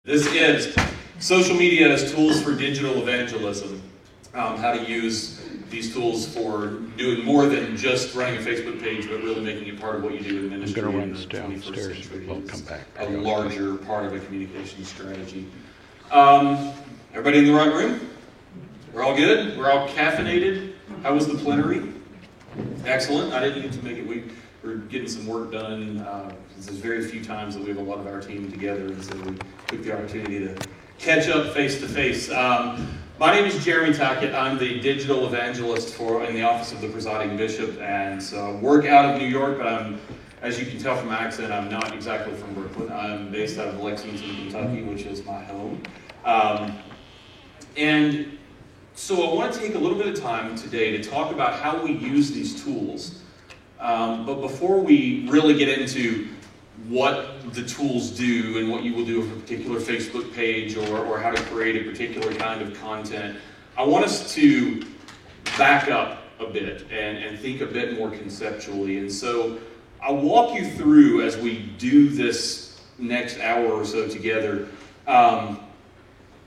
This is social media as tools for digital evangelism. How to use these tools for doing more than just running a Facebook page, but really making it part of what you do in ministry. I'm going to run downstairs, but we'll come back. A larger part of a communication strategy. Everybody in the right room? We're all good? We're all caffeinated? How was the plenary? Excellent. I didn't get to make it. We're getting some work done. There's very few times that we have a lot of our team together, and so we took the opportunity to catch up face to face. My name is Jeremy Tackett. I'm the digital evangelist in the office of the presiding bishop, and so I work out of New York, but as you can tell from my accent, I'm not exactly from Brooklyn. I'm based out of Lexington, Kentucky, which is my home. And so I want to take a little bit of time today to talk about how we use these tools. But before we really get into what the tools do and what you will do with a particular Facebook page or how to create a particular kind of content, I want us to back up a bit and think a bit more conceptually. And so I'll walk you through, as we do this next hour or so together,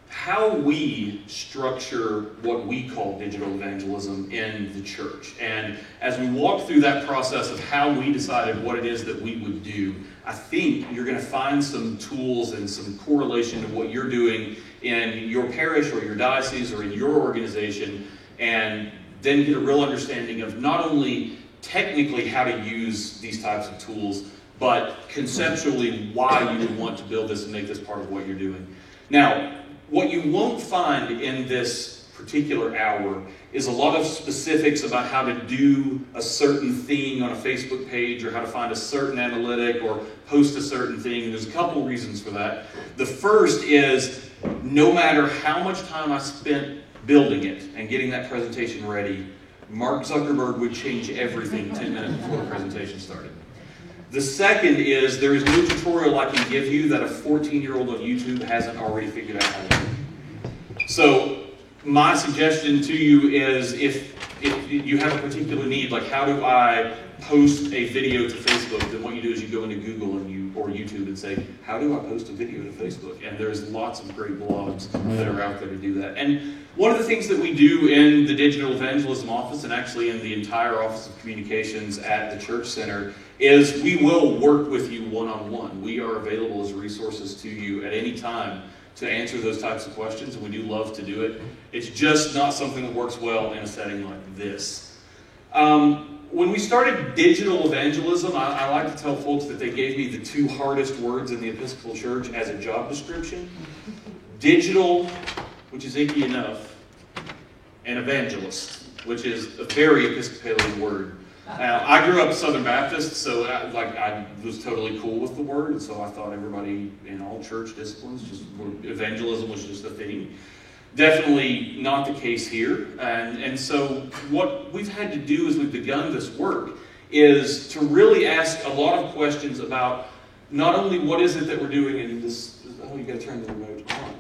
how we structure what we call digital evangelism in the church. And as we walk through that process of how we decided what it is that we would do, I think you're going to find some tools and some correlation to what you're doing in your parish or your diocese or in your organization, and then get a real understanding of not only technically how to use these types of tools, but conceptually why you would want to build this and make this part of what you're doing. Now, what you won't find in this particular hour is a lot of specifics about how to do a certain thing on a Facebook page or how to find a certain analytic or post a certain thing. There's a couple reasons for that. The first is, no matter how much time I spent building it and getting that presentation ready, Mark Zuckerberg would change everything 10 minutes before the presentation started. The second is, there is no tutorial I can give you that a 14-year-old on YouTube hasn't already figured out how to do. So my suggestion to you is, if you have a particular need, like how do I post a video to Facebook, then what you do is you go into Google or YouTube and say, how do I post a video to Facebook? And there's lots of great blogs that are out there to do that. And one of the things that we do in the Digital Evangelism Office, and actually in the entire Office of Communications at the Church Center, is we will work with you one-on-one. We are available as resources to you at any time to answer those types of questions, and we do love to do it. It's just not something that works well in a setting like this. When we started digital evangelism, I like to tell folks that they gave me the two hardest words in the Episcopal Church as a job description. Digital, which is icky enough, and evangelist, which is a very Episcopalian word. I grew up Southern Baptist, so I was totally cool with the word, and so I thought everybody in all church disciplines, evangelism was just a thing. Definitely not the case here, and so what we've had to do as we've begun this work is to really ask a lot of questions about not only what is it that we're doing in this. Oh, you got to turn the remote on.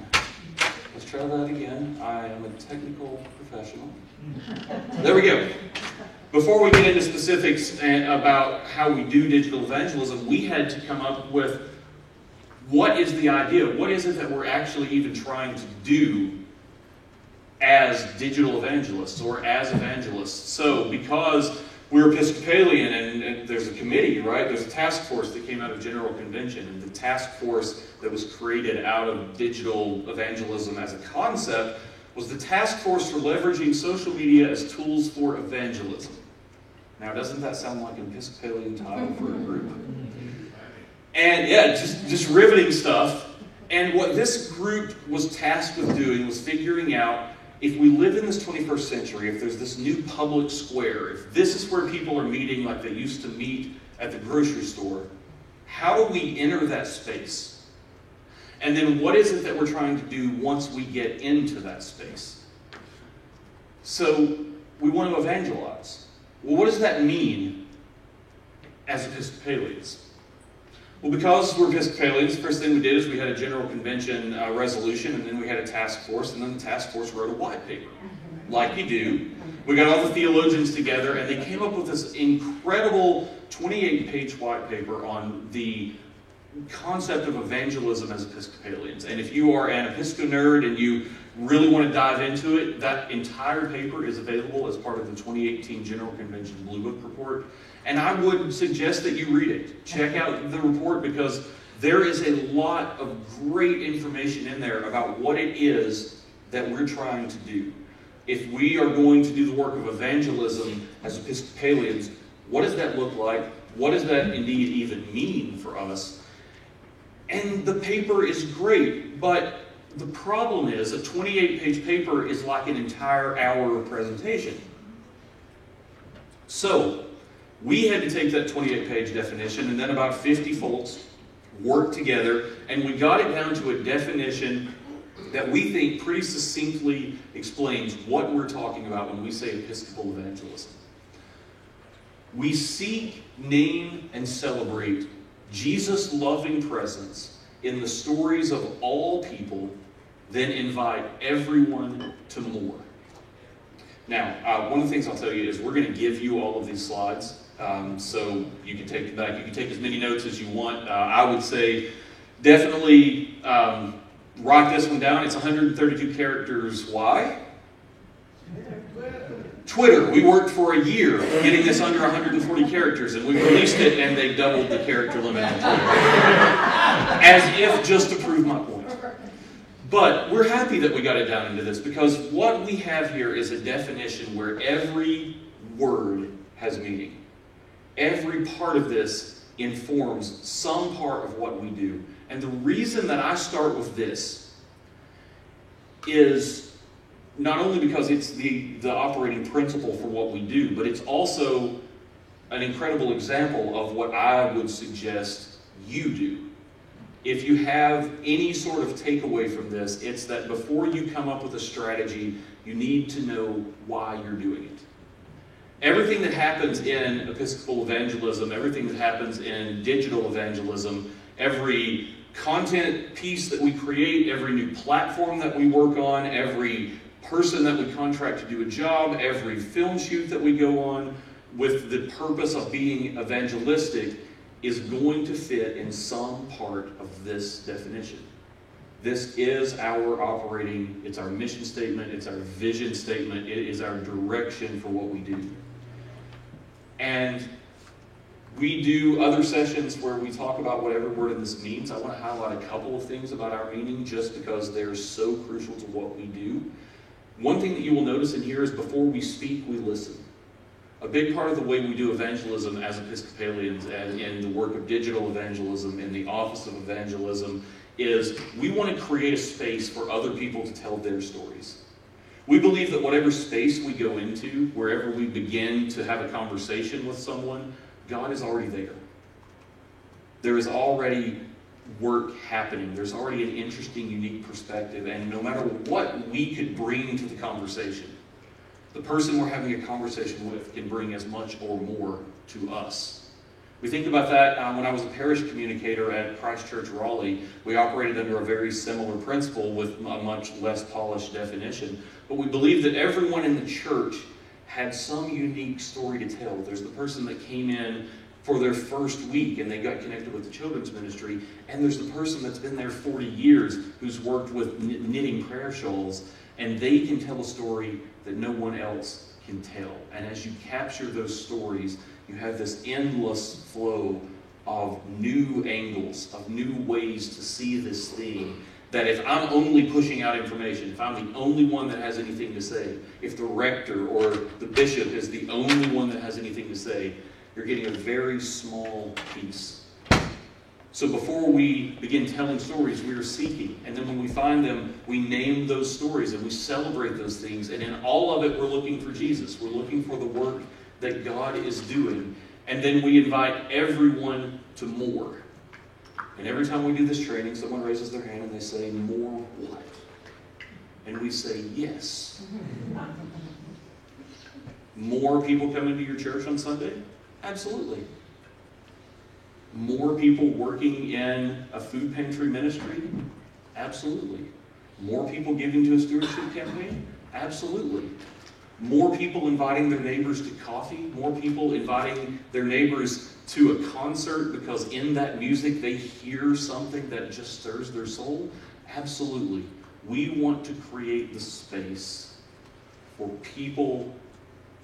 Let's try that again. I am a technical professional. There we go. Before we get into specifics about how we do digital evangelism, we had to come up with, what is the idea? What is it that we're actually even trying to do as digital evangelists or as evangelists? So because we're Episcopalian and there's a committee, right? There's a task force that came out of General Convention, and the task force that was created out of digital evangelism as a concept was the Task Force for Leveraging Social Media as Tools for Evangelism. Now, doesn't that sound like an Episcopalian title for a group? And yeah, just riveting stuff. And what this group was tasked with doing was figuring out, if we live in this 21st century, if there's this new public square, if this is where people are meeting like they used to meet at the grocery store, how do we enter that space? And then what is it that we're trying to do once we get into that space? So we want to evangelize. Well, what does that mean as Episcopalians? Well, because we're Episcopalians, the first thing we did is we had a General Convention resolution, and then we had a task force, and then the task force wrote a white paper, like you do. We got all the theologians together, and they came up with this incredible 28-page white paper on the concept of evangelism as Episcopalians. And if you are an Episcopal nerd and you really want to dive into it, that entire paper is available as part of the 2018 General Convention Blue Book report. And I would suggest that you read it. Check out the report, because there is a lot of great information in there about what it is that we're trying to do. If we are going to do the work of evangelism as Episcopalians, what does that look like? What does that indeed even mean for us? And the paper is great, but the problem is a 28-page paper is like an entire hour of presentation. So we had to take that 28-page definition, and then about 50 folks worked together, and we got it down to a definition that we think pretty succinctly explains what we're talking about when we say Episcopal evangelism. We seek, name, and celebrate Jesus' loving presence in the stories of all people, then invite everyone to more. Now, one of the things I'll tell you is we're going to give you all of these slides, so you can take them back. You can take as many notes as you want. I would say definitely write this one down. It's 132 characters. Why? Twitter. We worked for a year getting this under 140 characters, and we released it, and they doubled the character limit on Twitter. As if just to prove my point. But we're happy that we got it down into this, because what we have here is a definition where every word has meaning. Every part of this informs some part of what we do. And the reason that I start with this is not only because it's the operating principle for what we do, but it's also an incredible example of what I would suggest you do. If you have any sort of takeaway from this, it's that before you come up with a strategy, you need to know why you're doing it. Everything that happens in Episcopal evangelism, everything that happens in digital evangelism, every content piece that we create, every new platform that we work on, every person that we contract to do a job, every film shoot that we go on with the purpose of being evangelistic is going to fit in some part of this definition. This is our operating, it's our mission statement, it's our vision statement, it is our direction for what we do. And we do other sessions where we talk about what every word in this means. I want to highlight a couple of things about our meaning just because they're so crucial to what we do. One thing that you will notice in here is before we speak, we listen. A big part of the way we do evangelism as Episcopalians and in the work of digital evangelism in the office of evangelism is we want to create a space for other people to tell their stories. We believe that whatever space we go into, wherever we begin to have a conversation with someone, God is already there. There is already work happening. There's already an interesting, unique perspective, and no matter what we could bring to the conversation, the person we're having a conversation with can bring as much or more to us. We think about that when I was a parish communicator at Christ Church Raleigh. We operated under a very similar principle with a much less polished definition. But we believe that everyone in the church had some unique story to tell. There's the person that came in for their first week and they got connected with the children's ministry. And there's the person that's been there 40 years who's worked with knitting prayer shawls. And they can tell a story that no one else can tell. And as you capture those stories, you have this endless flow of new angles, of new ways to see this thing. That if I'm only pushing out information, if I'm the only one that has anything to say, if the rector or the bishop is the only one that has anything to say, you're getting a very small piece. So before we begin telling stories, we are seeking. And then when we find them, we name those stories and we celebrate those things. And in all of it, we're looking for Jesus. We're looking for the work that God is doing. And then we invite everyone to more. And every time we do this training, someone raises their hand and they say, more what? And we say, yes. More people coming to your church on Sunday? Absolutely. More people working in a food pantry ministry? Absolutely. More people giving to a stewardship campaign? Absolutely. More people inviting their neighbors to coffee, more people inviting their neighbors to a concert because in that music they hear something that just stirs their soul? Absolutely. We want to create the space for people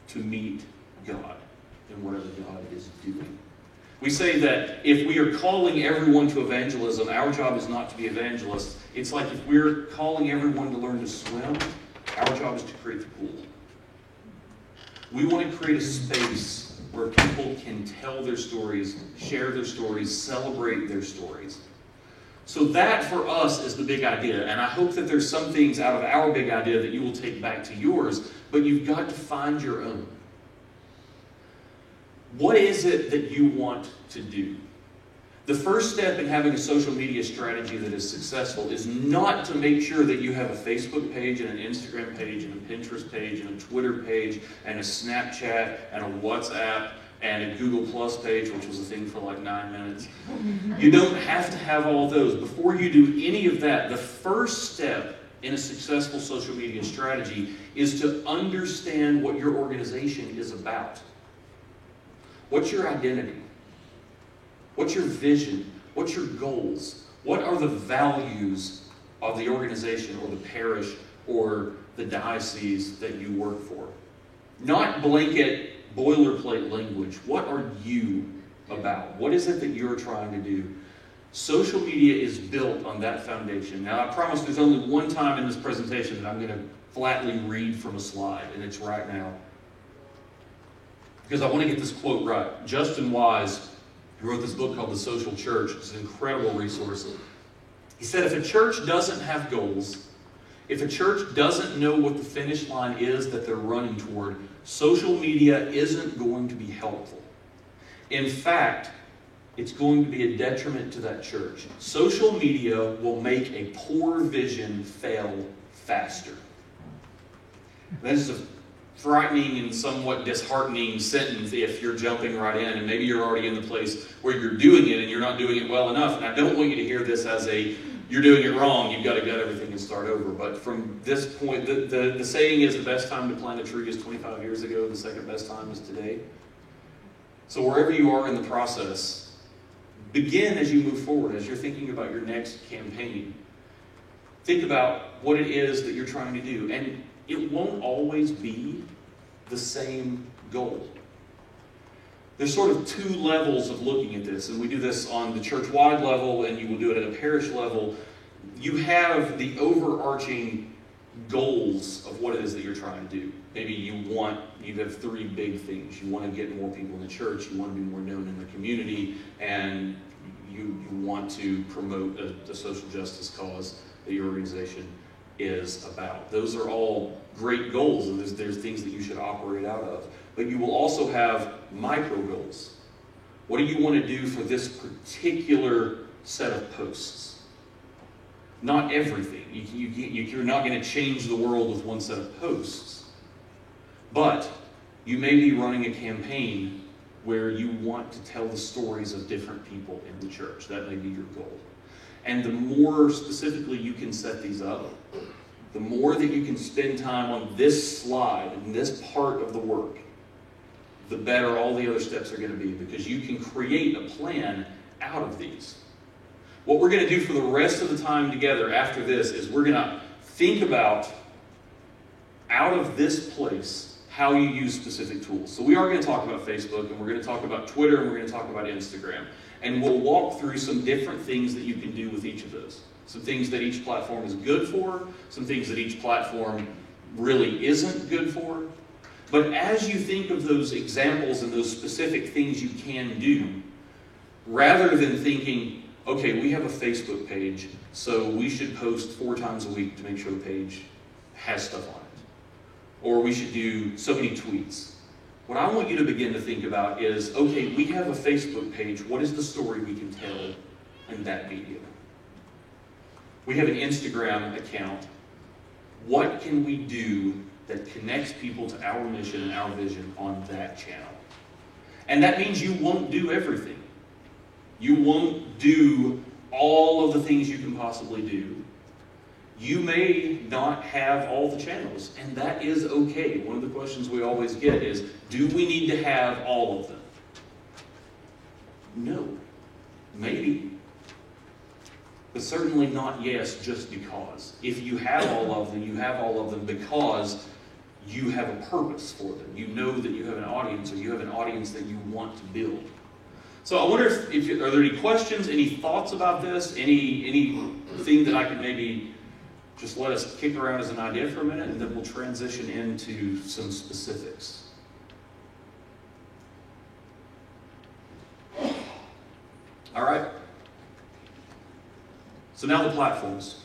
to meet God in whatever God is doing. We say that if we are calling everyone to evangelism, our job is not to be evangelists. It's like if we're calling everyone to learn to swim, our job is to create the pool. We want to create a space where people can tell their stories, share their stories, celebrate their stories. So that for us is the big idea, and I hope that there's some things out of our big idea that you will take back to yours, but you've got to find your own. What is it that you want to do? The first step in having a social media strategy that is successful is not to make sure that you have a Facebook page and an Instagram page and a Pinterest page and a Twitter page and a Snapchat and a WhatsApp and a Google Plus page, which was a thing for like 9 minutes. You don't have to have all those. Before you do any of that, the first step in a successful social media strategy is to understand what your organization is about. What's your identity? What's your vision? What's your goals? What are the values of the organization or the parish or the diocese that you work for? Not blanket boilerplate language. What are you about? What is it that you're trying to do? Social media is built on that foundation. Now, I promise there's only one time in this presentation that I'm going to flatly read from a slide, and it's right now. Because I want to get this quote right. Justin Wise, who wrote this book called The Social Church, it's an incredible resource. He said, if a church doesn't have goals, if a church doesn't know what the finish line is that they're running toward, social media isn't going to be helpful. In fact, it's going to be a detriment to that church. Social media will make a poor vision fail faster. This is a frightening and somewhat disheartening sentence if you're jumping right in, and maybe you're already in the place where you're doing it and you're not doing it well enough. And I don't want you to hear this as a, you're doing it wrong, you've got to gut everything and start over. But from this point, the saying is the best time to plant a tree is 25 years ago, the second best time is today. So wherever you are in the process, begin as you move forward, as you're thinking about your next campaign. Think about what it is that you're trying to do. And it won't always be the same goal. There's sort of two levels of looking at this, and we do this on the church-wide level, and you will do it at a parish level. You have the overarching goals of what it is that you're trying to do. Maybe you have three big things. You want to get more people in the church, you want to be more known in the community, and you want to promote the social justice cause that your organization is about. Those are all great goals, and there's things that you should operate out of. But you will also have micro goals. What do you want to do for this particular set of posts? Not everything. You're not going to change the world with one set of posts. But you may be running a campaign where you want to tell the stories of different people in the church. That may be your goal. And the more specifically you can set these up, the more that you can spend time on this slide and this part of the work, the better all the other steps are going to be, because you can create a plan out of these. What we're going to do for the rest of the time together after this is we're going to think about, out of this place, how you use specific tools. So we are going to talk about Facebook, and we're going to talk about Twitter, and we're going to talk about Instagram. And we'll walk through some different things that you can do with each of those. Some things that each platform is good for, some things that each platform really isn't good for. But as you think of those examples and those specific things you can do, rather than thinking, okay, we have a Facebook page, so we should post 4 times a week to make sure the page has stuff on it. Or we should do so many tweets. What I want you to begin to think about is, okay, we have a Facebook page. What is the story we can tell in that medium? We have an Instagram account. What can we do that connects people to our mission and our vision on that channel? And that means you won't do everything. You won't do all of the things you can possibly do. You may not have all the channels, and that is okay. One of the questions we always get is, do we need to have all of them? No. Maybe. But certainly not yes just because. If you have all of them, you have all of them because you have a purpose for them. You know that you have an audience, or you have an audience that you want to build. So I wonder if are there any questions, any thoughts about this, anything that I could maybe just let us kick around as an idea for a minute, and then we'll transition into some specifics. All right. So now the platforms.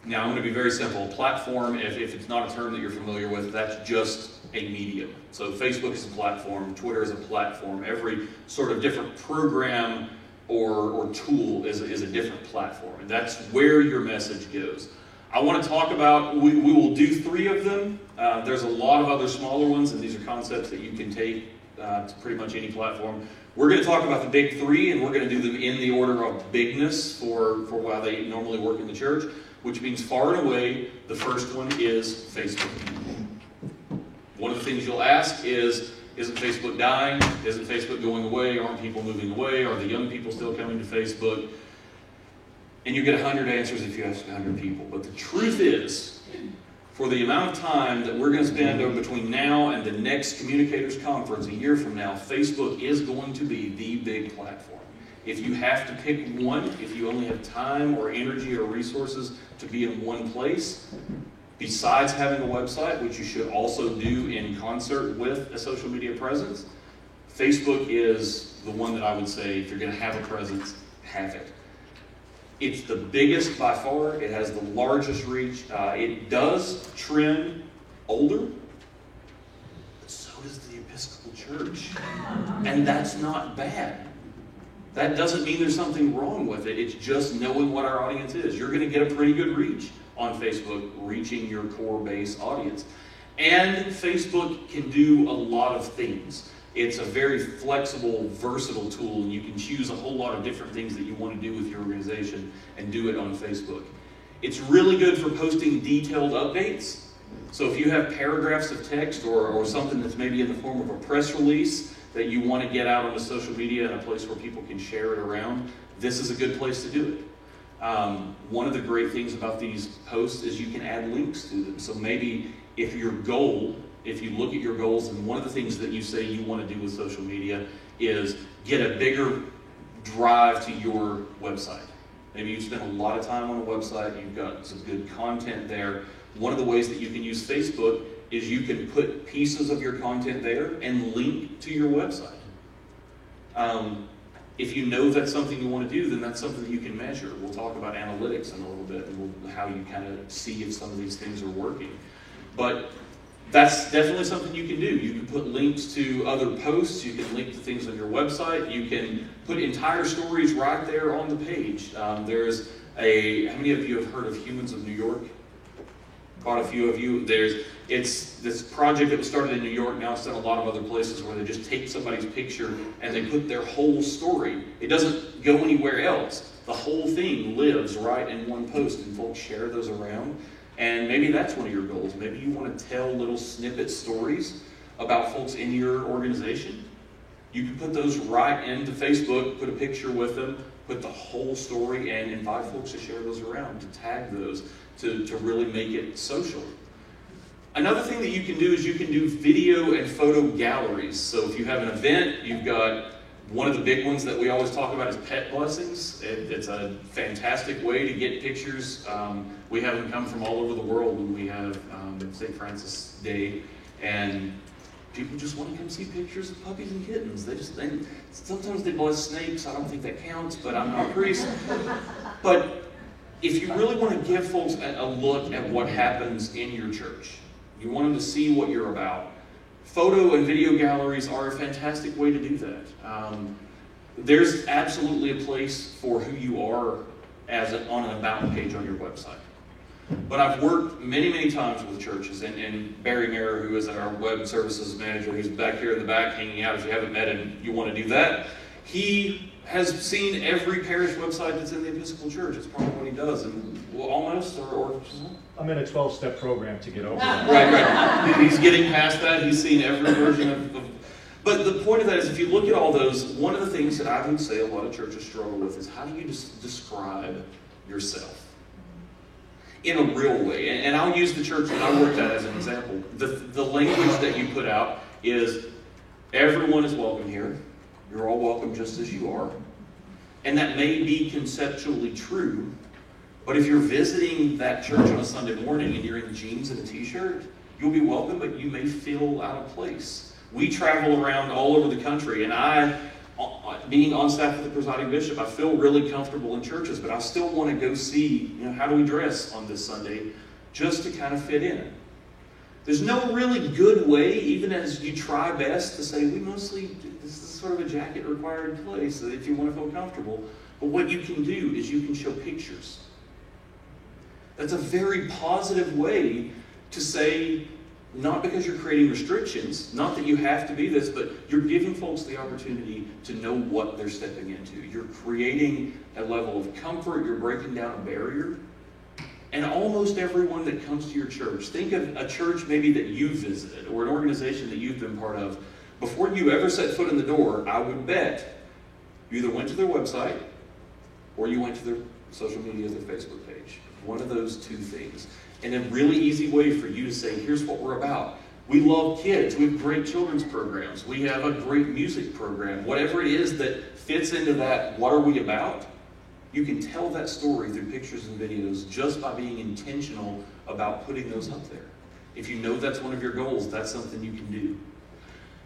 Now I'm going to be very simple. Platform, if it's not a term that you're familiar with, that's just a medium. So Facebook is a platform, Twitter is a platform. Every sort of different program or tool is a different platform. And that's where your message goes. I want to talk about, we will do 3 of them. There's a lot of other smaller ones, and these are concepts that you can take to pretty much any platform. We're going to talk about the big 3, and we're going to do them in the order of bigness for how they normally work in the church, which means far and away, the first one is Facebook. One of the things you'll ask is, isn't Facebook dying? Isn't Facebook going away? Aren't people moving away? Are the young people still coming to Facebook? And you get 100 answers if you ask 100 people. But the truth is, for the amount of time that we're going to spend between now and the next Communicators Conference a year from now, Facebook is going to be the big platform. If you have to pick one, if you only have time or energy or resources to be in one place, besides having a website, which you should also do in concert with a social media presence, Facebook is the one that I would say, if you're going to have a presence, have it. It's the biggest by far. It has the largest reach. It does trend older, but so does the Episcopal Church. And that's not bad. That doesn't mean there's something wrong with it. It's just knowing what our audience is. You're going to get a pretty good reach on Facebook, reaching your core base audience. And Facebook can do a lot of things. It's a very flexible, versatile tool, and you can choose a whole lot of different things that you want to do with your organization and do it on Facebook. It's really good for posting detailed updates. So if you have paragraphs of text or something that's maybe in the form of a press release that you want to get out onto social media in a place where people can share it around, this is a good place to do it. One of the great things about these posts is you can add links to them. So maybe if your goal, if you look at your goals, and one of the things that you say you want to do with social media is get a bigger drive to your website. Maybe you spend a lot of time on a website, you've got some good content there. One of the ways that you can use Facebook is you can put pieces of your content there and link to your website. If you know that's something you want to do, then that's something that you can measure. We'll talk about analytics in a little bit, and how you kind of see if some of these things are working. But that's definitely something you can do. You can put links to other posts. You can link to things on your website. You can put entire stories right there on the page. There's how many of you have heard of Humans of New York? Quite a few of you. It's this project that was started in New York. Now it's done a lot of other places where they just take somebody's picture and they put their whole story. It doesn't go anywhere else. The whole thing lives right in one post, and folks share those around. And maybe that's one of your goals. Maybe you want to tell little snippet stories about folks in your organization. You can put those right into Facebook, put a picture with them, put the whole story, and invite folks to share those around, to tag those, to really make it social. Another thing that you can do is you can do video and photo galleries. So if you have an event, you've got one of the big ones that we always talk about is pet blessings. It's a fantastic way to get pictures. We have them come from all over the world when we have St. Francis Day, and people just want to come see pictures of puppies and kittens. Sometimes they bless snakes. I don't think that counts, but I'm not a priest. But if you really want to give folks a look at what happens in your church, you want them to see what you're about, photo and video galleries are a fantastic way to do that. There's absolutely a place for who you are on an about page on your website. But I've worked many, many times with churches, and Barry Mayer, who is our web services manager, who's back here in the back hanging out, if you haven't met him, you want to do that. He has seen every parish website that's in the Episcopal Church. It's probably what he does, and almost, or I'm in a 12-step program to get over that. right. He's getting past that. He's seen every version of. But the point of that is, if you look at all those, one of the things that I would say a lot of churches struggle with is how do you describe yourself in a real way? And I'll use the church that I worked at as an example. The language that you put out is, everyone is welcome here. You're all welcome just as you are. And that may be conceptually true, but if you're visiting that church on a Sunday morning and you're in jeans and a t-shirt, you'll be welcome, but you may feel out of place. We travel around all over the country, and I, being on staff with the presiding bishop, I feel really comfortable in churches, but I still want to go see, how do we dress on this Sunday, just to kind of fit in. There's no really good way, even as you try best, to say, this is sort of a jacket-required place if you want to feel comfortable. But what you can do is you can show pictures. That's a very positive way to say, not because you're creating restrictions, not that you have to be this, but you're giving folks the opportunity to know what they're stepping into. You're creating a level of comfort. You're breaking down a barrier. And almost everyone that comes to your church, think of a church maybe that you've visited or an organization that you've been part of. Before you ever set foot in the door, I would bet you either went to their website or you went to their social media, their Facebook page. One of those two things. And a really easy way for you to say, here's what we're about. We love kids. We have great children's programs. We have a great music program. Whatever it is that fits into that, what are we about? You can tell that story through pictures and videos just by being intentional about putting those up there. If you know that's one of your goals, that's something you can do.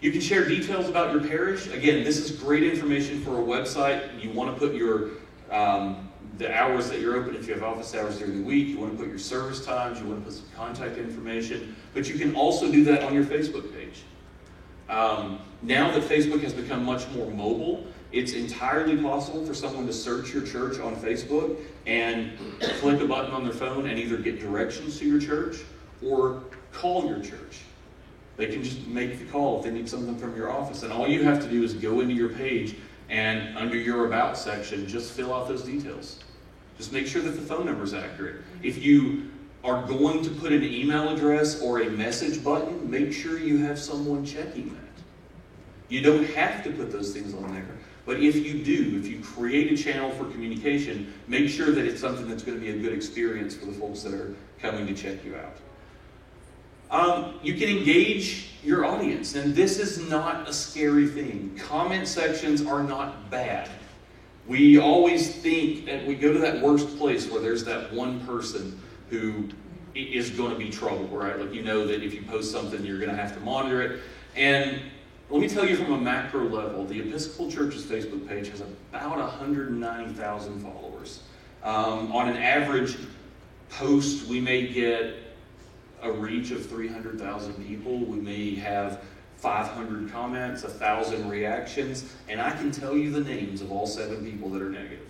You can share details about your parish. Again, this is great information for a website. You want to put your the hours that you're open. If you have office hours during the week, you want to put your service times, you want to put some contact information, but you can also do that on your Facebook page. Now that Facebook has become much more mobile, it's entirely possible for someone to search your church on Facebook and click a button on their phone and either get directions to your church or call your church. They can just make the call if they need something from your office. And all you have to do is go into your page and under your About section, just fill out those details. Just make sure that the phone number is accurate. If you are going to put an email address or a message button, make sure you have someone checking that. You don't have to put those things on there. But if you do, if you create a channel for communication, make sure that it's something that's going to be a good experience for the folks that are coming to check you out. You can engage your audience, and this is not a scary thing. Comment sections are not bad. We always think, and we go to that worst place where there's that one person who is going to be trouble, right? Like, you know that if you post something, you're going to have to monitor it. And let me tell you from a macro level, the Episcopal Church's Facebook page has about 190,000 followers. On an average post, we may get a reach of 300,000 people. We may have 500 comments, 1,000 reactions, and I can tell you the names of all 7 people that are negative.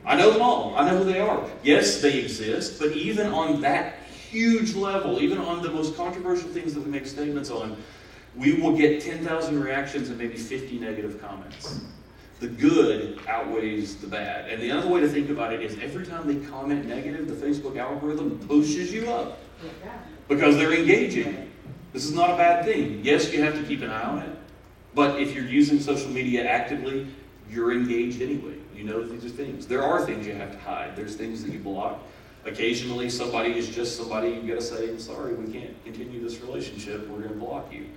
I know them all. I know who they are. Yes, they exist, but even on that huge level, even on the most controversial things that we make statements on, we will get 10,000 reactions and maybe 50 negative comments. The good outweighs the bad. And the other way to think about it is every time they comment negative, the Facebook algorithm pushes you up because they're engaging. This is not a bad thing. Yes, you have to keep an eye on it, but if you're using social media actively, you're engaged anyway. You know these are things. There are things you have to hide. There's things that you block. Occasionally, somebody is just somebody you've got to say, I'm sorry, we can't continue this relationship. We're going to block you.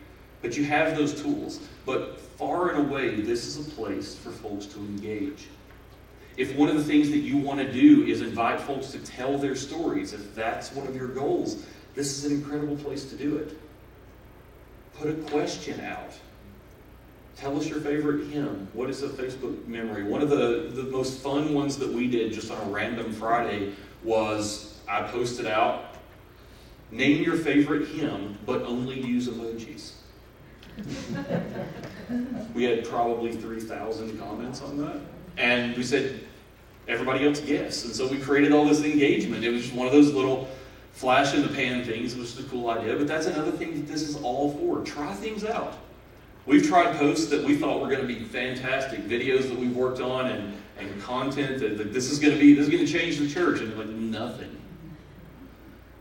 But you have those tools. But far and away, this is a place for folks to engage. If one of the things that you want to do is invite folks to tell their stories, if that's one of your goals, this is an incredible place to do it. Put a question out. Tell us your favorite hymn. What is a Facebook memory? One of the most fun ones that we did just on a random Friday was I posted out, name your favorite hymn, but only use emojis. We had probably 3,000 comments on that. And we said, everybody else guess. And so we created all this engagement. It was just one of those little flash in the pan things. It was just a cool idea. But that's another thing that this is all for. Try things out. We've tried posts that we thought were going to be fantastic, videos that we've worked on, and content that this is going to change the church, and like nothing.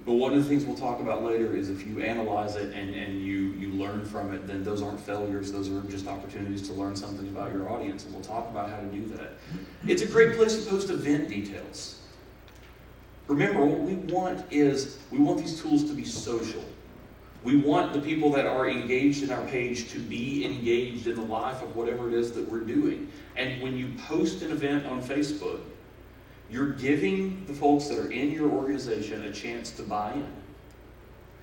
But one of the things we'll talk about later is if you analyze it and you learn from it, then those aren't failures, those are just opportunities to learn something about your audience, and we'll talk about how to do that. It's a great place to post event details. Remember, what we want is, we want these tools to be social. We want the people that are engaged in our page to be engaged in the life of whatever it is that we're doing. And when you post an event on Facebook, you're giving the folks that are in your organization a chance to buy in.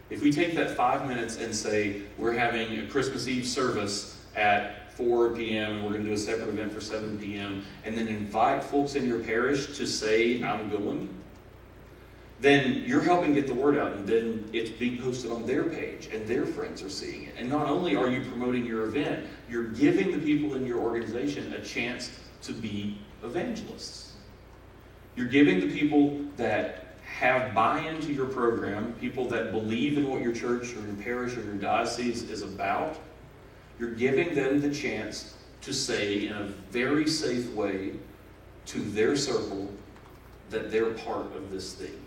If we take that 5 minutes and say, we're having a Christmas Eve service at 4 p.m. and we're going to do a separate event for 7 p.m. and then invite folks in your parish to say, I'm going, then you're helping get the word out, and then it's being posted on their page and their friends are seeing it. And not only are you promoting your event, you're giving the people in your organization a chance to be evangelists. You're giving the people that have buy-in to your program, people that believe in what your church or your parish or your diocese is about, you're giving them the chance to say in a very safe way to their circle that they're part of this thing.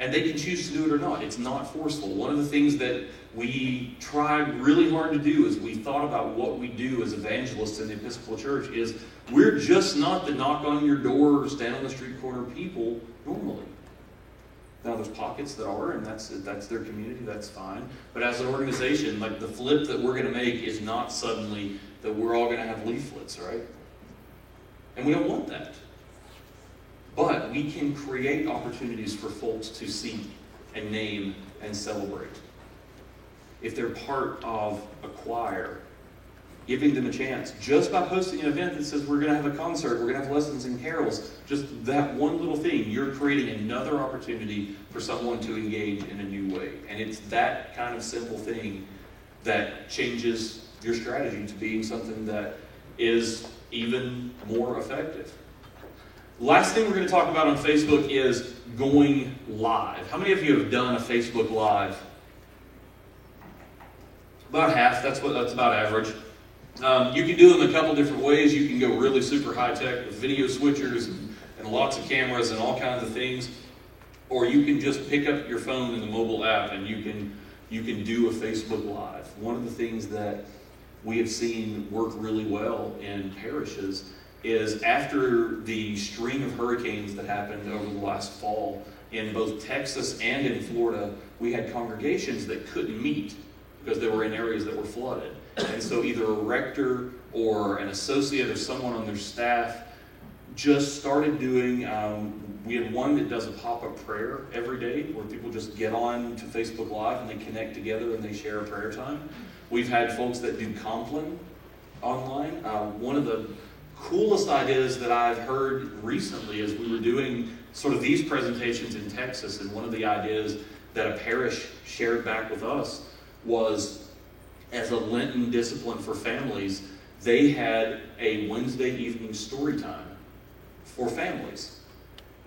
And they can choose to do it or not. It's not forceful. One of the things that we tried really hard to do as we thought about what we do as evangelists in the Episcopal Church is we're just not the knock on your door, stand on the street corner people normally. Now there's pockets that are, and that's their community, that's fine. But as an organization, like the flip that we're going to make is not suddenly that we're all going to have leaflets, right? And we don't want that. But we can create opportunities for folks to see and name and celebrate. If they're part of a choir, giving them a chance just by posting an event that says we're going to have a concert, we're going to have lessons and carols, just that one little thing, you're creating another opportunity for someone to engage in a new way. And it's that kind of simple thing that changes your strategy to being something that is even more effective. Last thing we're going to talk about on Facebook is going live. How many of you have done a Facebook Live? About half. That's about average. You can do them a couple different ways. You can go really super high tech with video switchers and lots of cameras and all kinds of things, or you can just pick up your phone in the mobile app and you can do a Facebook Live. One of the things that we have seen work really well in parishes is after the string of hurricanes that happened over the last fall in both Texas and in Florida, we had congregations that couldn't meet because they were in areas that were flooded. And so either a rector or an associate or someone on their staff just started doing, we have one that does a pop-up prayer every day where people just get on to Facebook Live and they connect together and they share a prayer time. We've had folks that do Compline online. One of the coolest ideas that I've heard recently is we were doing sort of these presentations in Texas, and one of the ideas that a parish shared back with us was, as a Lenten discipline for families, they had a Wednesday evening story time for families.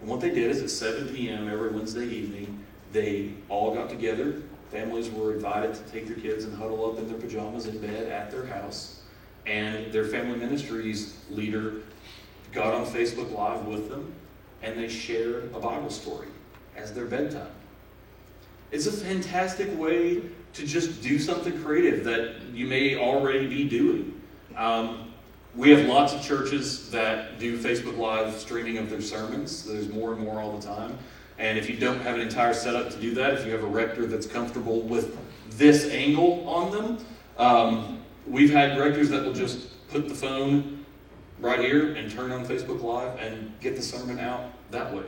And what they did is at 7 p.m. every Wednesday evening, they all got together. Families were invited to take their kids and huddle up in their pajamas in bed at their house. And their family ministries leader got on Facebook Live with them, and they shared a Bible story as their bedtime. It's a fantastic way to just do something creative that you may already be doing. We have lots of churches that do Facebook Live streaming of their sermons. There's more and more all the time. And if you don't have an entire setup to do that, if you have a rector that's comfortable with this angle on them, we've had directors that will just put the phone right here and turn on Facebook Live and get the sermon out that way.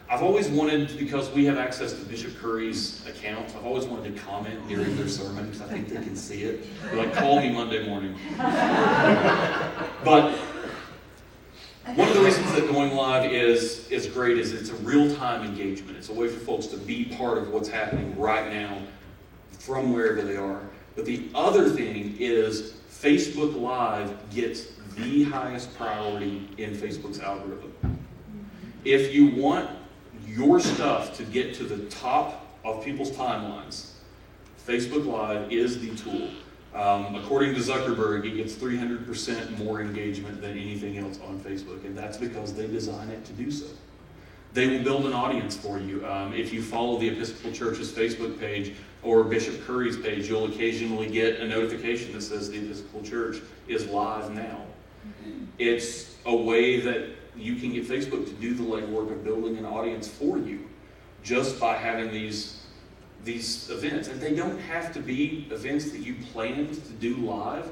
I've always wanted, because we have access to Bishop Curry's account, I've always wanted to comment during their sermon because I think they can see it. They're like, call me Monday morning. But one of the reasons that going live is great is it's a real-time engagement. It's a way for folks to be part of what's happening right now from wherever they are. But the other thing is Facebook Live gets the highest priority in Facebook's algorithm. If you want your stuff to get to the top of people's timelines, Facebook Live is the tool. According to Zuckerberg, it gets 300% more engagement than anything else on Facebook, and that's because they design it to do so. They will build an audience for you. If you follow the Episcopal Church's Facebook page or Bishop Curry's page, you'll occasionally get a notification that says the Episcopal Church is live now. It's a way that you can get Facebook to do the legwork of building an audience for you just by having these events. And they don't have to be events that you planned to do live.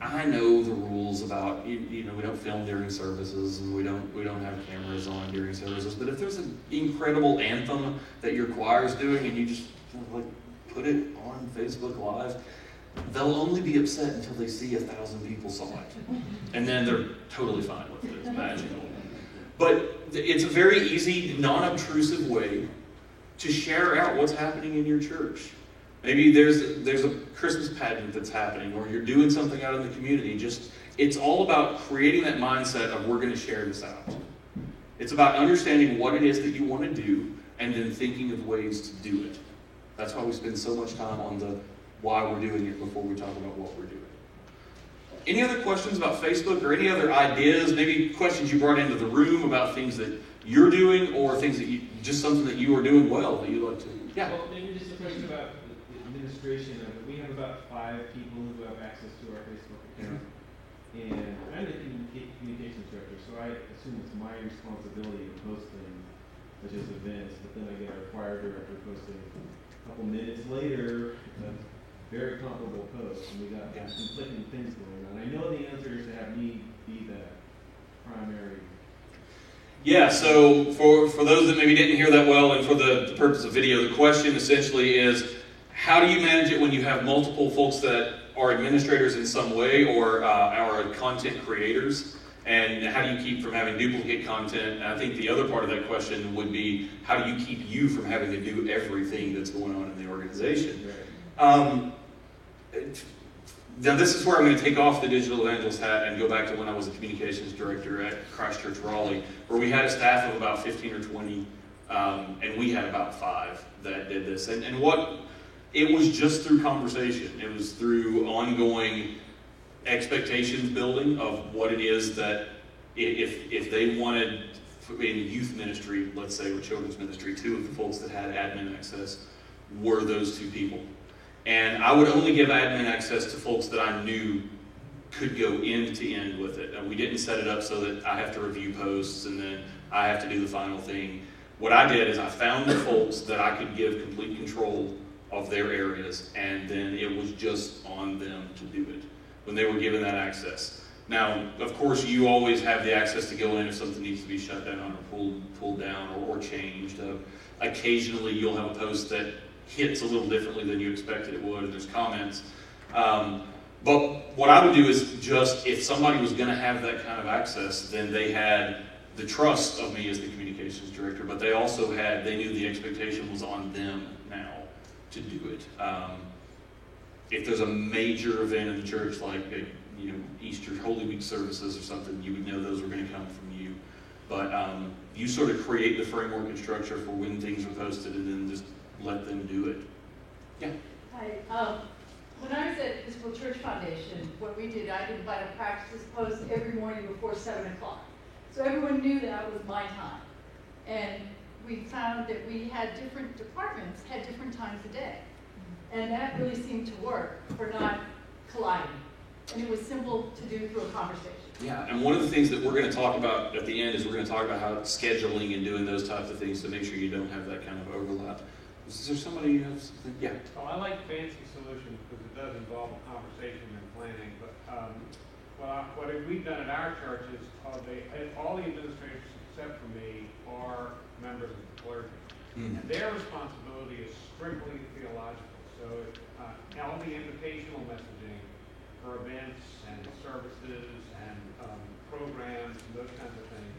I know the rules about, we don't film during services and we don't have cameras on during services, but if there's an incredible anthem that your choir's doing and you just put it on Facebook Live, they'll only be upset until they see 1,000 people saw it. And then they're totally fine with it. It's magical. But it's a very easy, non-obtrusive way to share out what's happening in your church. Maybe there's a Christmas pageant that's happening, or you're doing something out in the community. It's all about creating that mindset of we're going to share this out. It's about understanding what it is that you want to do and then thinking of ways to do it. That's why we spend so much time on the why we're doing it before we talk about what we're doing. Any other questions about Facebook or any other ideas, maybe questions you brought into the room about things that you're doing or things that just something that you are doing well that you'd like to? Yeah. Well, maybe just a question about the administration of it. We have about 5 people who have access to our Facebook account. And I'm the communications director, so I assume it's my responsibility to post things, such as events, but then I get our choir director posting a couple minutes later a very comparable post, and we got conflicting things going on. I know the answer is to have me be the primary. Yeah, so for those that maybe didn't hear that well, and for the purpose of video, the question essentially is, how do you manage it when you have multiple folks that are administrators in some way or are content creators? And how do you keep from having duplicate content? And I think the other part of that question would be, how do you keep you from having to do everything that's going on in the organization? Now this is where I'm going to take off the digital evangelist hat and go back to when I was a communications director at Christ Church Raleigh, where we had a staff of about 15 or 20, and we had about 5 that did this. And it was just through conversation. It was through ongoing expectations building of what it is that if they wanted in youth ministry, let's say, or children's ministry, 2 of the folks that had admin access were those 2 people. And I would only give admin access to folks that I knew could go end to end with it. And we didn't set it up so that I have to review posts and then I have to do the final thing. What I did is I found the folks that I could give complete control of their areas, and then it was just on them to do it when they were given that access. Now, of course, you always have the access to go in if something needs to be shut down or pulled down or changed. Occasionally, you'll have a post that hits a little differently than you expected it would, and there's comments. But what I would do is just, if somebody was going to have that kind of access, then they had the trust of me as the communications director, but they also they knew the expectation was on them now to do it. If there's a major event in the church, like Easter Holy Week services or something, you would know those were going to come from you. But you sort of create the framework and structure for when things are posted, and then just let them do it. Yeah. Hi. When I was at Episcopal Church Foundation, what we did, I did vital practices post every morning before 7 o'clock. So everyone knew that was my time. And we found that we had different departments, had different times a day. And that really seemed to work for not colliding. And it was simple to do through a conversation. Yeah, and one of the things that we're going to talk about at the end is we're going to talk about how scheduling and doing those types of things to make sure you don't have that kind of overlap. Is there somebody who has something? Yeah. Oh, I like fancy solutions because it does involve conversation and planning. But what we've done at our church is all the administrators except for me are members of the clergy. And their responsibility is strictly theological. So all the invitational messaging for events and services and programs and those kinds of things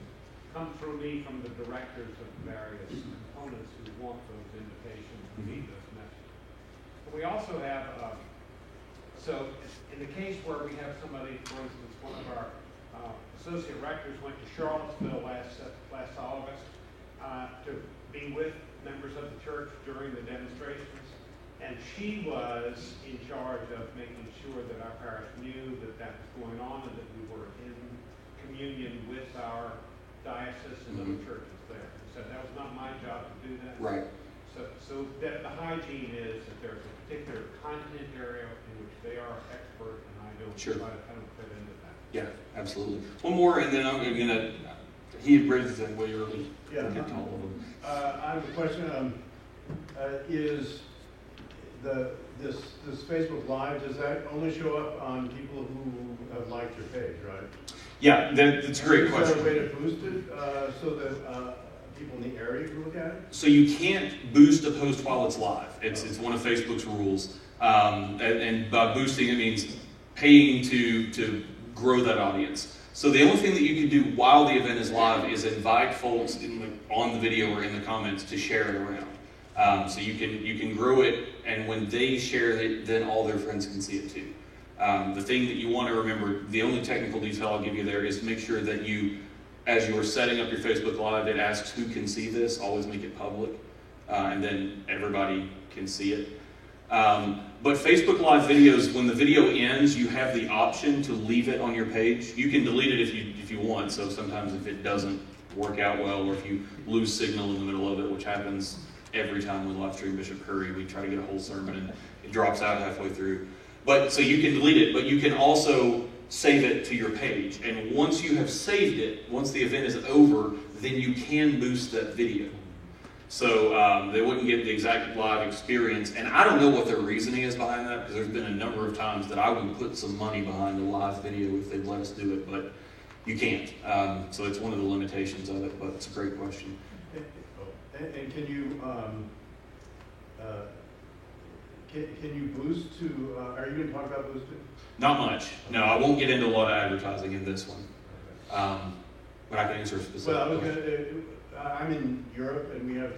come through me from the directors of the various components who want those invitations and need those messages. But we also have, so in the case where we have somebody, for instance, one of our associate rectors went to Charlottesville last August to be with members of the church during the demonstrations. And she was in charge of making sure that our parish knew that that was going on and that we were in communion with our diocese and other churches there. So that was not my job to do that. Right. So that the hygiene is that there's a particular content area in which they are expert, and I don't Sure. try to kind of fit into that. Yeah, absolutely. One more, and then I'm gonna. He had raised his hand way early. Yeah. We'll get to all of them. I have a question. Is this Facebook Live, does that only show up on people who have liked your page, right? Yeah, that's a great question. Is there a way to boost it so that people in the area can look at it? So you can't boost a post while it's live. It's one of Facebook's rules. And by boosting, it means paying to grow that audience. So the only thing that you can do while the event is live is invite folks on the video or in the comments to share it around. So you can grow it, and when they share it, then all their friends can see it too. The thing that you want to remember, the only technical detail I'll give you there is make sure that you, as you're setting up your Facebook Live, it asks who can see this. Always make it public, and then everybody can see it. But Facebook Live videos, when the video ends, you have the option to leave it on your page. You can delete it if you want. So sometimes if it doesn't work out well, or if you lose signal in the middle of it, which happens every time we live stream Bishop Curry, we try to get a whole sermon and it drops out halfway through. But so you can delete it, but you can also save it to your page. And once you have saved it, once the event is over, then you can boost that video. So they wouldn't get the exact live experience. And I don't know what their reasoning is behind that, because there's been a number of times that I would put some money behind a live video if they'd let us do it, but you can't. So it's one of the limitations of it, but it's a great question. And can you can you boost to? Are you going to talk about boosting? Not much. No, I won't get into a lot of advertising in this one. But I can answer a specific Well, I was question. going to. I'm in Europe, and we have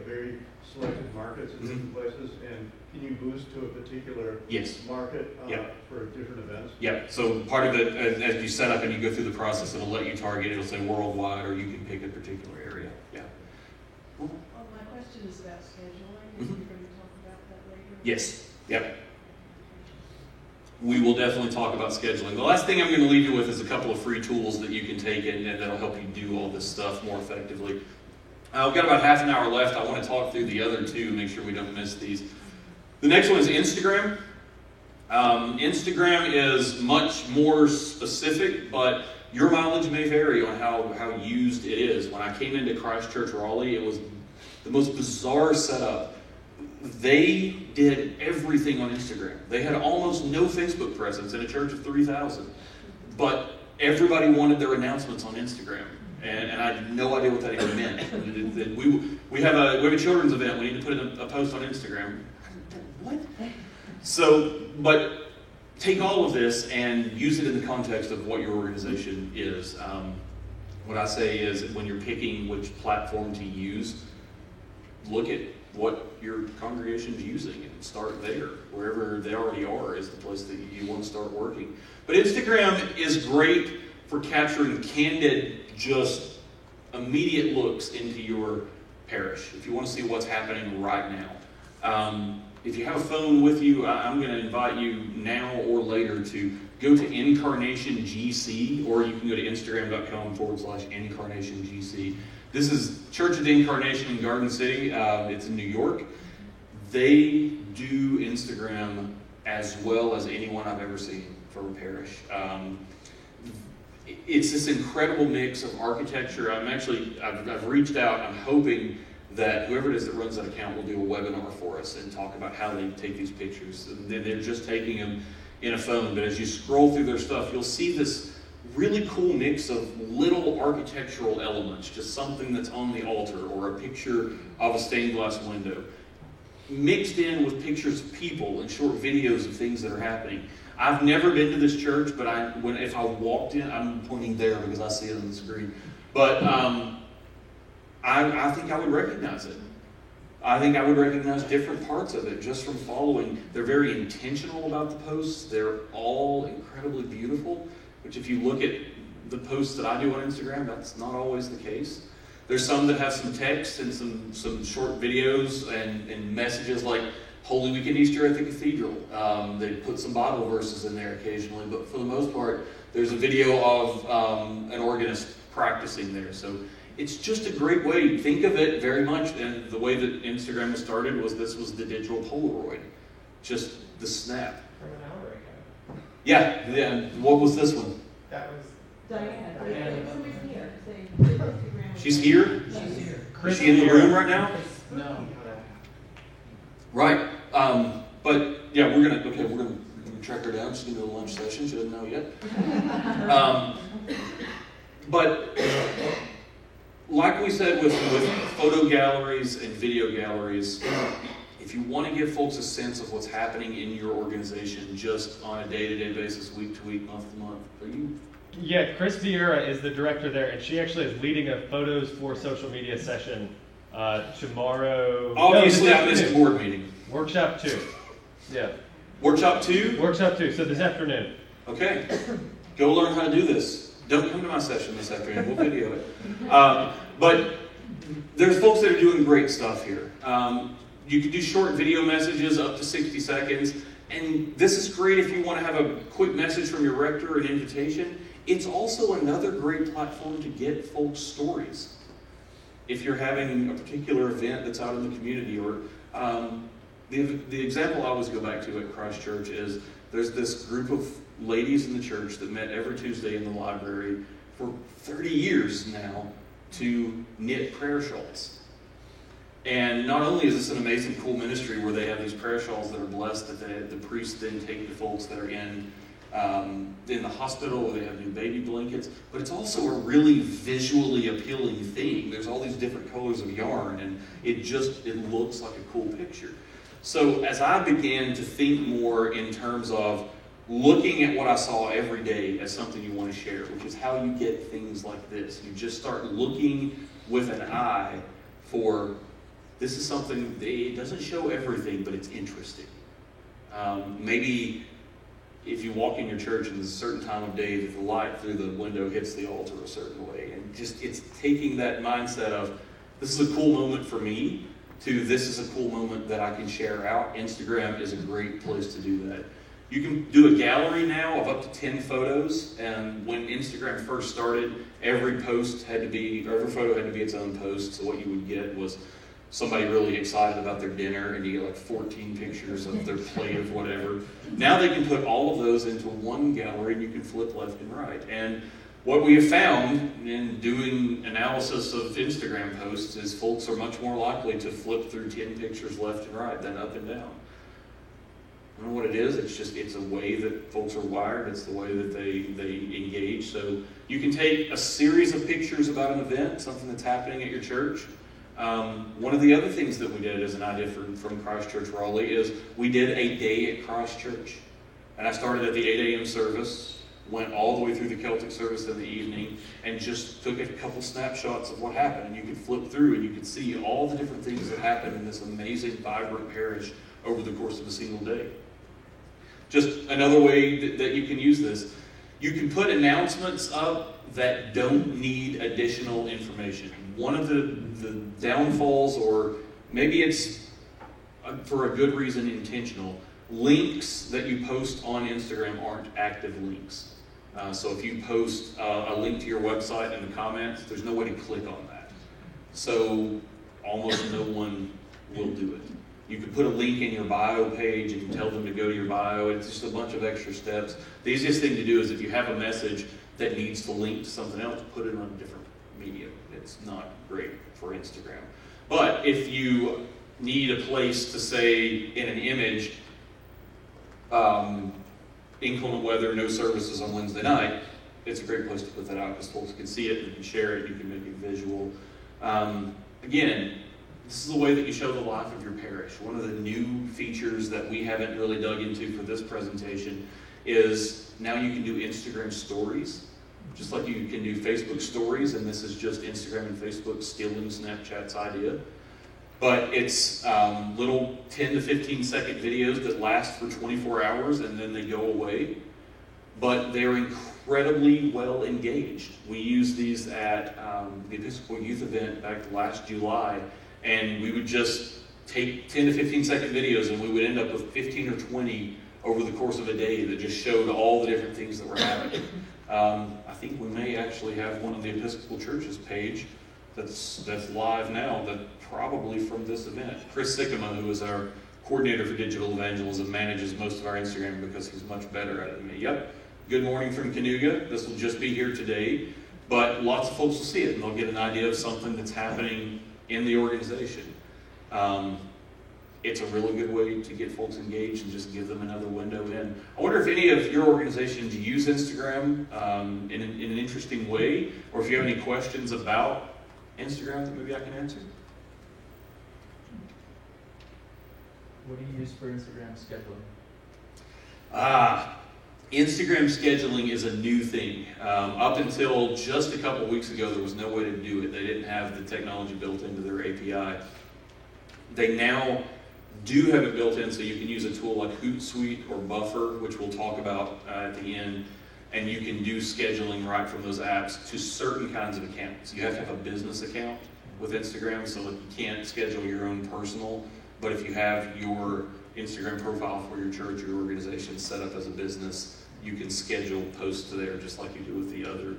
very selected markets in different places. And can you boost to a particular Yes. market Yep. for different events? Yeah, so part of it, as you set up and you go through the process, it'll let you target, it'll say worldwide, or you can pick a particular area. Yeah. Well, my question is about scheduling. Are you going to talk about that later? Yes. Yep. We will definitely talk about scheduling. The last thing I'm going to leave you with is a couple of free tools that you can take in and that'll help you do all this stuff more effectively. We've got about half an hour left. I want to talk through the other two, make sure we don't miss these. The next one is Instagram. Instagram is much more specific, but your mileage may vary on how used it is. When I came into Christ Church Raleigh, it was the most bizarre setup. They did everything on Instagram. They had almost no Facebook presence in a church of 3,000. But everybody wanted their announcements on Instagram. And I had no idea what that even meant. We have a children's event. We need to put a post on Instagram. What? So, but take all of this and use it in the context of what your organization is. What I say is when you're picking which platform to use, look at what your congregation is using and start there. Wherever they already are is the place that you want to start working. But Instagram is great for capturing candid, just immediate looks into your parish. If you want to see what's happening right now. If you have a phone with you, I'm going to invite you now or later to go to Incarnation GC, or you can go to Instagram.com/Incarnation GC. This is Church of the Incarnation in Garden City. It's in New York. They do Instagram as well as anyone I've ever seen for a parish. It's this incredible mix of architecture. I've reached out. I'm hoping that whoever it is that runs that account will do a webinar for us and talk about how they take these pictures. And they're just taking them in a phone, but as you scroll through their stuff, you'll see this really cool mix of little architectural elements, just something that's on the altar or a picture of a stained glass window, mixed in with pictures of people and short videos of things that are happening. I've never been to this church, but if I walked in, I'm pointing there because I see it on the screen, but I think I would recognize it. I think I would recognize different parts of it just from following. They're very intentional about the posts. They're all incredibly beautiful, which if you look at the posts that I do on Instagram, that's not always the case. There's some that have some text and some short videos and messages like, Holy Week and Easter at the cathedral. They put some Bible verses in there occasionally, but for the most part, there's a video of an organist practicing there. So it's just a great way. Think of it very much, and the way that Instagram was started was this was the digital Polaroid, just the snap. From an hour ago. Yeah. What was this one? That was. Diana, somebody's here. She's here? She's here. Is she in the room right now? No. Right. But yeah, we're gonna track her down. She's gonna do a lunch session. She doesn't know yet. But like we said with photo galleries and video galleries, if you want to give folks a sense of what's happening in your organization just on a day-to-day basis, week to week, month to month, are you? Yeah, Chris Vieira is the director there, and she actually is leading a Photos for Social Media session tomorrow. Obviously, I missed a board meeting. Workshop 2. Yeah. Workshop 2? Workshop 2, so this afternoon. Okay. Go learn how to do this. Don't come to my session this afternoon. We'll video it. But there's folks that are doing great stuff here. You can do short video messages up to 60 seconds. And this is great if you want to have a quick message from your rector, an invitation. It's also another great platform to get folks' stories. If you're having a particular event that's out in the community, or the example I always go back to at Christ Church is there's this group of ladies in the church that met every Tuesday in the library for 30 years now to knit prayer shawls. And not only is this an amazing, cool ministry where they have these prayer shawls that are blessed that the priests then take to folks that are in the hospital, where they have new baby blankets, but it's also a really visually appealing thing. There's all these different colors of yarn, and it looks like a cool picture. So as I began to think more in terms of looking at what I saw every day as something you want to share, which is how you get things like this. You just start looking with an eye for, this is something, it doesn't show everything, but it's interesting. Maybe if you walk in your church and there's a certain time of day that the light through the window hits the altar a certain way, and just it's taking that mindset of, this is a cool moment for me, to this is a cool moment that I can share out. Instagram is a great place to do that. You can do a gallery now of up to 10 photos, and when Instagram first started, every photo had to be its own post, so what you would get was somebody really excited about their dinner, and you get like 14 pictures of their plate of whatever. Now they can put all of those into one gallery, and you can flip left and right. And what we have found in doing analysis of Instagram posts is folks are much more likely to flip through 10 pictures left and right than up and down. I don't know what it is, it's a way that folks are wired, it's the way that they engage. So you can take a series of pictures about an event, something that's happening at your church. One of the other things that we did as an idea from Christ Church Raleigh is we did a day at Christ Church. And I started at the 8 a.m. service, went all the way through the Celtic service in the evening, and just took a couple snapshots of what happened. And you could flip through and you could see all the different things that happened in this amazing, vibrant parish over the course of a single day. Just another way that you can use this. You can put announcements up that don't need additional information. One of the downfalls, or maybe it's for a good reason intentional, links that you post on Instagram aren't active links. So if you post a link to your website in the comments, there's no way to click on that. So almost no one will do it. You can put a link in your bio page and tell them to go to your bio. It's just a bunch of extra steps. The easiest thing to do is if you have a message that needs to link to something else, put it on a different medium. It's not great for Instagram. But if you need a place to say in an image, inclement weather, no services on Wednesday night, it's a great place to put that out because folks can see it, you can share it, you can make it visual. Again, this is the way that you show the life of your parish. One of the new features that we haven't really dug into for this presentation is now you can do Instagram stories, just like you can do Facebook stories, and this is just Instagram and Facebook stealing Snapchat's idea. But it's little 10 to 15 second videos that last for 24 hours and then they go away. But they're incredibly well engaged. We used these at the Episcopal Youth event back last July, and we would just take 10 to 15 second videos, and we would end up with 15 or 20 over the course of a day that just showed all the different things that were happening. I think we may actually have one on the Episcopal Church's page that's live now, that probably from this event. Chris Sikkema, who is our coordinator for digital evangelism, manages most of our Instagram because he's much better at it than me. Yep, good morning from Cayuga. This will just be here today, but lots of folks will see it and they'll get an idea of something that's happening in the organization. It's a really good way to get folks engaged and just give them another window in. I wonder if any of your organizations use Instagram in an interesting way, or if you have any questions about Instagram that maybe I can answer. What do you use for Instagram scheduling? Instagram scheduling is a new thing. Up until just a couple weeks ago, there was no way to do it. They didn't have the technology built into their API. They now do have it built in, so you can use a tool like Hootsuite or Buffer, which we'll talk about at the end, and you can do scheduling right from those apps to certain kinds of accounts. You have to have a business account with Instagram, so that you can't schedule your own personal, but if you have your Instagram profile for your church or your organization set up as a business, you can schedule posts there just like you do with the other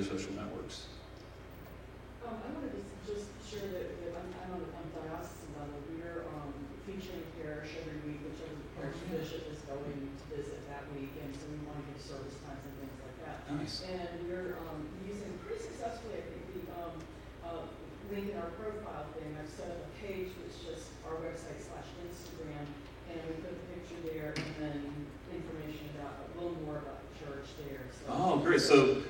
social networks. I wanted to just share that I'm on diocesan level. We're featuring parish every week, whichever parish bishop is going to visit that week, and so we want to give service times and things like that. Nice. And we're using pretty successfully, I think, the link in our profile thing. I've set up a page that's just our website /Instagram, and we put the picture there, and then information about a little more about the church there. So, Oh, great. So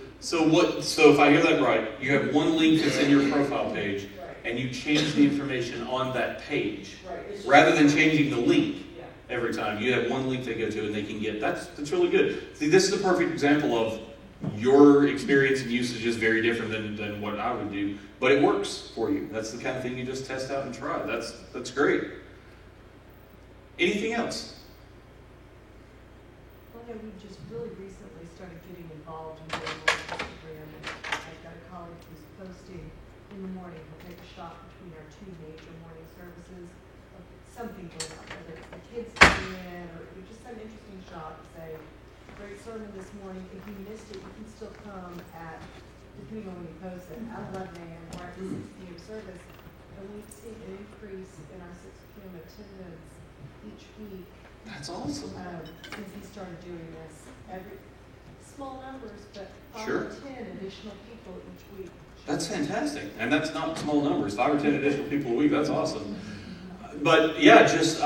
if I hear that right, you have one link that's in your profile page, right. and you change the information on that page, Right. It's just rather than changing the link Yeah. every time. You have one link they go to, and they can get. That's really good. See, this is a perfect example of your experience and usage is very different than what I would do, but it works for you. That's the kind of thing you just test out and try. That's great. Anything else? Well, no, we just really recently started getting involved in doing more Instagram, and I've got a colleague who's posting in the morning. We'll take a shot between our two major morning services of something going on, whether it's the kids coming in, or just some interesting shot to say, great sermon this morning. If you missed it, you can still come at, depending on when you post it, at 11 a.m. or at the 6 p.m. service. And we've seen an increase in our 6 p.m. attendance each week. That's awesome. Since he started doing this. Every small numbers, but 5 Sure. or 10 additional people each week. That's fantastic. And that's not small numbers. 5 or 10 additional people a week, that's awesome. But yeah, just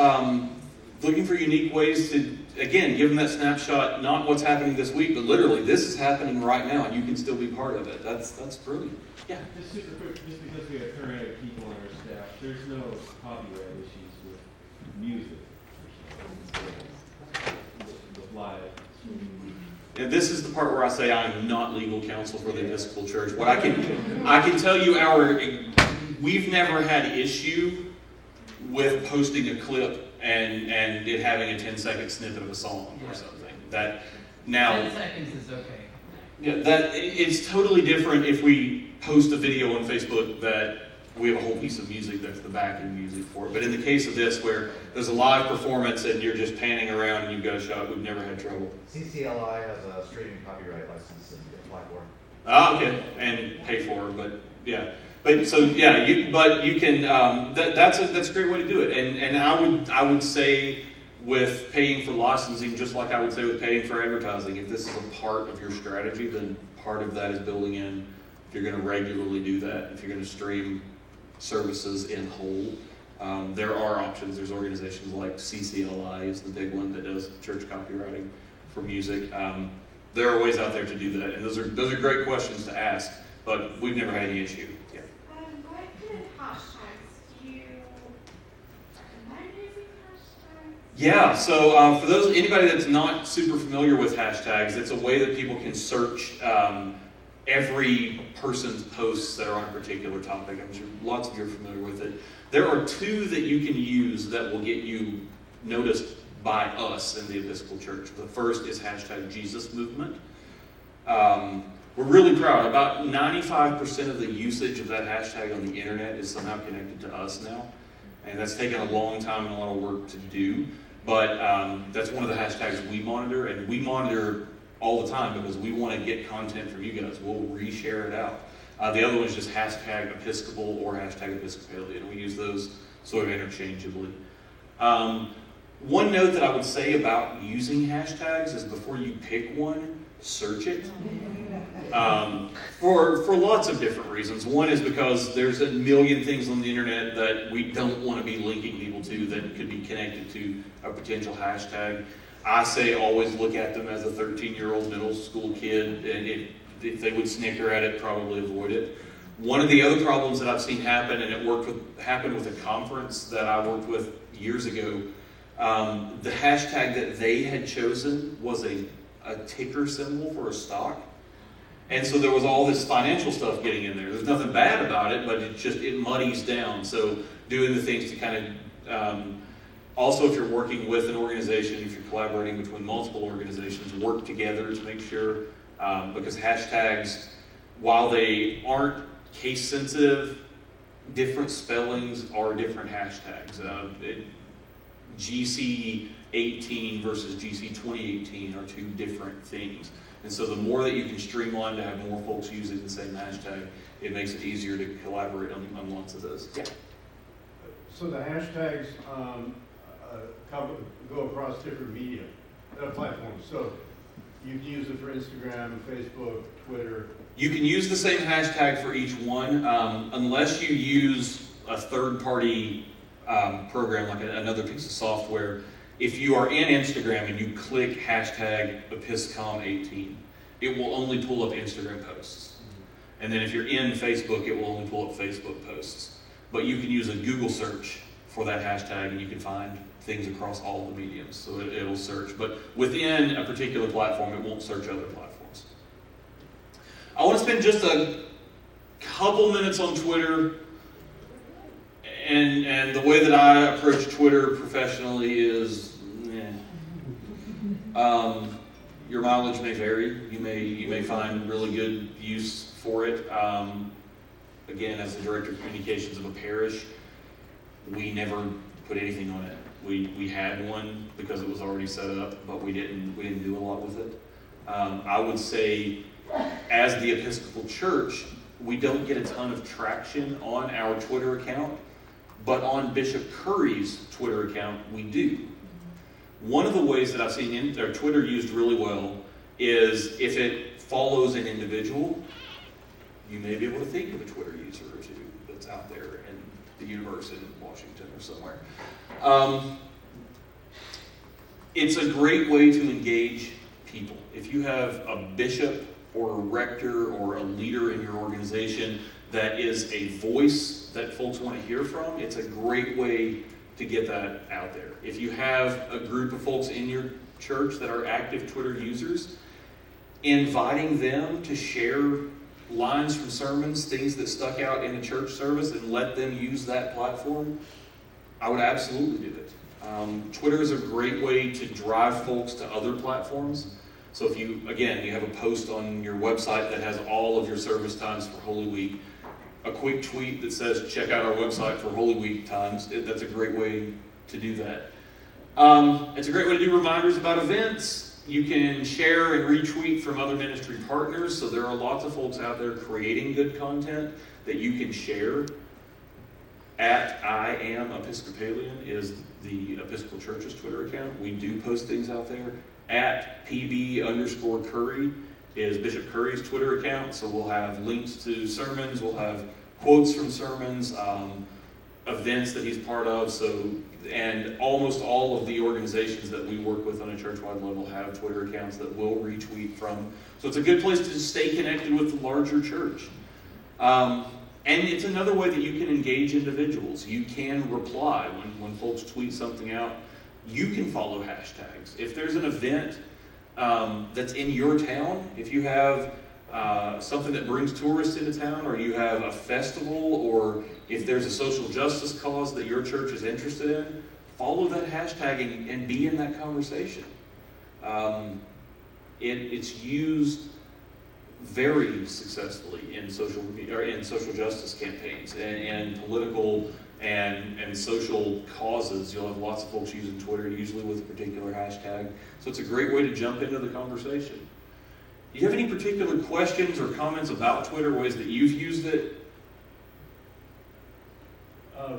looking for unique ways to, again, give them that snapshot, not what's happening this week, but literally this is happening right now and you can still be part of it. That's brilliant. Yeah. Just super quick, just because we have paramedic people on our staff, there's no copyright issues with music. With live streaming. And this is the part where I say I'm not legal counsel for the Episcopal Church. What I can tell you, we've never had issue with posting a clip and it having a 10-second snippet of a song or something. That now 10 seconds is okay. Yeah, that it's totally different if we post a video on Facebook that we have a whole piece of music that's the backing music for it. But in the case of this, where there's a live performance and you're just panning around and you've got a shot, we've never had trouble. CCLI has a streaming copyright license and apply for. Okay, and pay for it, but yeah. But so yeah, you can. That's a great way to do it. And I would say with paying for licensing, just like I would say with paying for advertising, if this is a part of your strategy, then part of that is building in. If you're going to regularly do that, if you're going to stream services in whole, there are options. There's organizations like CCLI is the big one that does church copywriting for music. There are ways out there to do that, and those are great questions to ask. But we've never had any issue. Yeah. What kind of hashtags do you recommend using hashtags? Yeah. So for anybody that's not super familiar with hashtags, it's a way that people can search every person's posts that are on a particular topic. I'm sure lots of you are familiar with it. There are 2 that you can use that will get you noticed by us in the Episcopal Church. The first is #JesusMovement. We're really proud. About 95% of the usage of that hashtag on the internet is somehow connected to us now. And that's taken a long time and a lot of work to do. But that's one of the hashtags we monitor, and we monitor all the time because we want to get content from you guys. We'll reshare it out. The other one is just hashtag Episcopal or hashtag Episcopalian. We use those sort of interchangeably. One note that I would say about using hashtags is before you pick one, search it. For lots of different reasons. One is because there's a million things on the internet that we don't want to be linking people to that could be connected to a potential hashtag. I say always look at them as a 13-year-old middle school kid, and if they would snicker at it, probably avoid it. One of the other problems that I've seen happen, and it happened with a conference that I worked with years ago, the hashtag that they had chosen was a ticker symbol for a stock. And so there was all this financial stuff getting in there. There's nothing bad about it, but it muddies down. So doing the things to kind of, also if you're working with an organization, if you're collaborating between multiple organizations, work together to make sure, because hashtags, while they aren't case sensitive, different spellings are different hashtags. GC18 versus GC 2018 are two different things. And so the more that you can streamline to have more folks using the same hashtag, it makes it easier to collaborate on lots of those. Yeah. So the hashtags go across different media platforms. So you can use it for Instagram, Facebook, Twitter. You can use the same hashtag for each one, unless you use a third-party program like another piece of software. If you are in Instagram and you click hashtag Episcom18, it will only pull up Instagram posts. And then if you're in Facebook, it will only pull up Facebook posts. But you can use a Google search for that hashtag and you can find things across all the mediums. So it'll search. But within a particular platform, it won't search other platforms. I want to spend just a couple minutes on Twitter. And the way that I approach Twitter professionally is, your mileage may vary. You may find really good use for it. Again, as the director of communications of a parish, we never put anything on it. We had one because it was already set up, but we didn't do a lot with it. I would say, as the Episcopal Church, we don't get a ton of traction on our Twitter account. But on Bishop Curry's Twitter account, we do. One of the ways that I've seen Twitter used really well is if it follows an individual, you may be able to think of a Twitter user or two that's out there in the universe in Washington or somewhere. It's a great way to engage people. If you have a bishop or a rector or a leader in your organization that is a voice that folks want to hear from, it's a great way to get that out there. If you have a group of folks in your church that are active Twitter users, inviting them to share lines from sermons, things that stuck out in a church service, and let them use that platform, I would absolutely do it. Twitter is a great way to drive folks to other platforms. So if you have a post on your website that has all of your service times for Holy Week, a quick tweet that says, check out our website for Holy Week times, that's a great way to do that. It's a great way to do reminders about events. You can share and retweet from other ministry partners, so there are lots of folks out there creating good content that you can share. At I Am Episcopalian is the Episcopal Church's Twitter account. We do post things out there. At PB_Curry is Bishop Curry's Twitter account, so we'll have links to sermons, we'll have quotes from sermons, events that he's part of, and almost all of the organizations that we work with on a church-wide level have Twitter accounts that we'll retweet from. So it's a good place to stay connected with the larger church. And it's another way that you can engage individuals. You can reply when folks tweet something out. You can follow hashtags. If there's an event that's in your town, if you have something that brings tourists into town, or you have a festival, or if there's a social justice cause that your church is interested in, follow that hashtag and be in that conversation. It's used very successfully in social or in social justice campaigns and political and social causes. You'll have lots of folks using Twitter, usually with a particular hashtag. So it's a great way to jump into the conversation. Do you have any particular questions or comments about Twitter, ways that you've used it?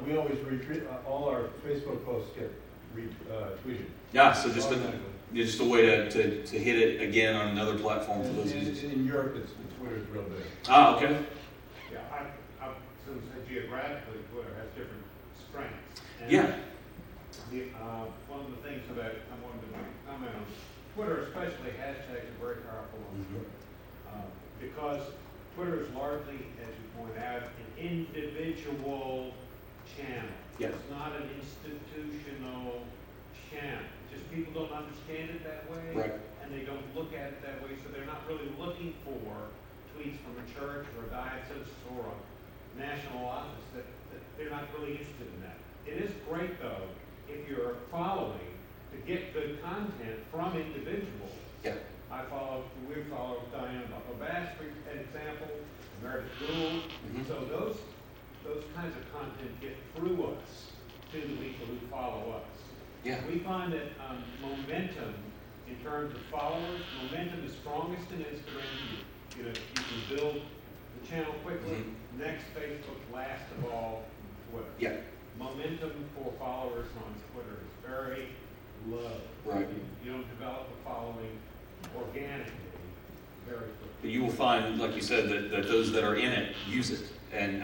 We always retweet, all our Facebook posts get retweeted. Yeah, so just a way to hit it again on another platform for those users. In Europe, Twitter's real big. Ah, okay. Yeah, I since geographically, Twitter has different strengths. And Yeah. One of the things that I wanted to comment on, Twitter especially, hashtags are very powerful on Twitter. Because Twitter is largely, as you point out, an individual channel. Yes. It's not an institutional channel. Just people don't understand it that way. Right. And they don't look at it that way, so they're not really looking for tweets from a church or a diocese or a national office, that they're not really interested in that. It is great, though, if you're following, to get good content from individuals. Yeah. We follow Diane Bass, for example, Meredith Gould. So those kinds of content get through us to the people who follow us. Yeah. We find that momentum, in terms of followers, momentum is strongest in Instagram. You can build the channel quickly. Next, Facebook, last of all, Twitter. Yeah. Momentum for followers on Twitter is very low. Right. You don't develop a following organically very quickly. But you will find, like you said, that those that are in it use it. And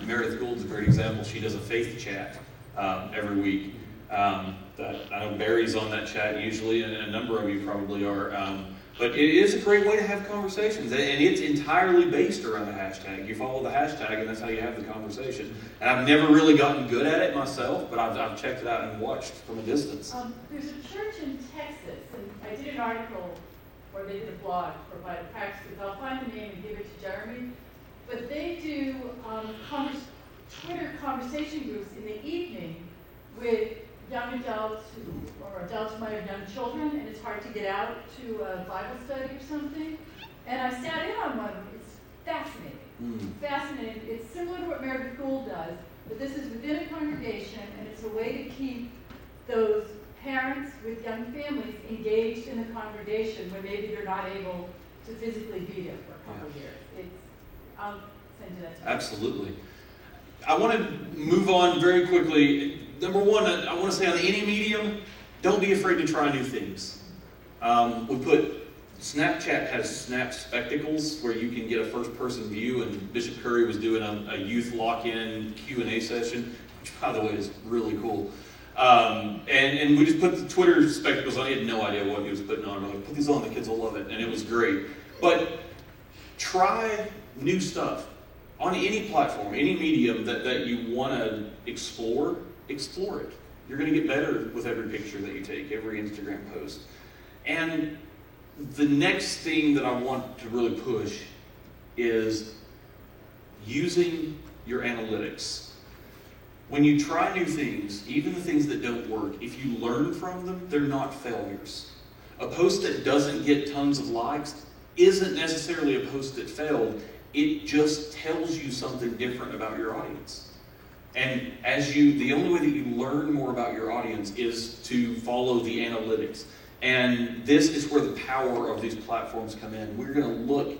Meredith Gould's a great example. She does a faith chat every week. That I know Barry's on that chat usually, and a number of you probably are. But it is a great way to have conversations, and it's entirely based around a hashtag. You follow the hashtag, and that's how you have the conversation. And I've never really gotten good at it myself, but I've checked it out and watched from a distance. There's a church in Texas, and I did an article, or they did a blog for Vital Practices. I'll find the name and give it to Jeremy. But they do Twitter conversation groups in the evening with young adults or adults who might have young children, and it's hard to get out to a Bible study or something. And I sat in on one of them. It's fascinating. Fascinating. It's similar to what Meredith Gould does, but this is within a congregation, and it's a way to keep those parents with young families engaged in the congregation when maybe they're not able to physically be there for a couple of years. I'll send you that. Absolutely. I want to move on very quickly. Number one, I want to say on any medium, don't be afraid to try new things. Snapchat has Snap Spectacles where you can get a first-person view, and Bishop Curry was doing a youth lock-in Q&A session, which, by the way, is really cool. And we just put the Twitter spectacles on. He had no idea what he was putting on. We're like, put these on, the kids will love it, and it was great. But try new stuff on any platform, any medium that you want to explore it. You're going to get better with every picture that you take, every Instagram post. And the next thing that I want to really push is using your analytics. When you try new things, even the things that don't work, if you learn from them, they're not failures. A post that doesn't get tons of likes isn't necessarily a post that failed. It just tells you something different about your audience. And the only way that you learn more about your audience is to follow the analytics. And this is where the power of these platforms come in. We're going to look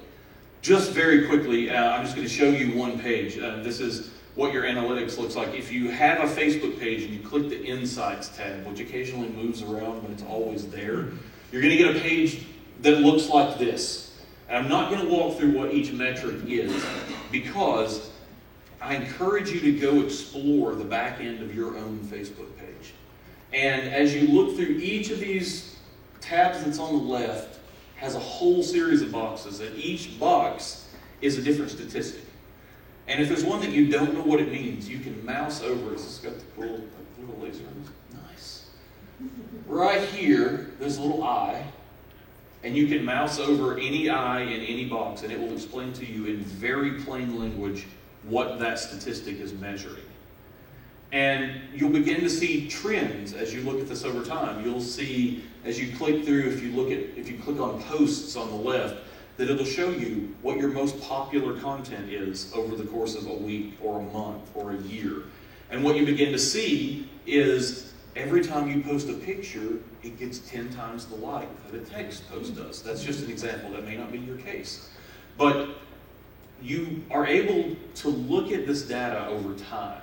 just very quickly. I'm just going to show you one page. This is what your analytics looks like. If you have a Facebook page and you click the Insights tab, which occasionally moves around but it's always there, you're going to get a page that looks like this. And I'm not going to walk through what each metric is because I encourage you to go explore the back end of your own Facebook page. And as you look through each of these tabs that's on the left, has a whole series of boxes, and each box is a different statistic. And if there's one that you don't know what it means, you can mouse over it. It's got the cool little laser on it. Nice. Right here, there's a little eye. And you can mouse over any eye in any box, and it will explain to you in very plain language what that statistic is measuring. And you'll begin to see trends as you look at this over time. You'll see, as you click through, if you click on posts on the left, that it'll show you what your most popular content is over the course of a week or a month or a year. And what you begin to see is every time you post a picture, it gets 10 times the like that a text post does. That's just an example. That may not be your case. But you are able to look at this data over time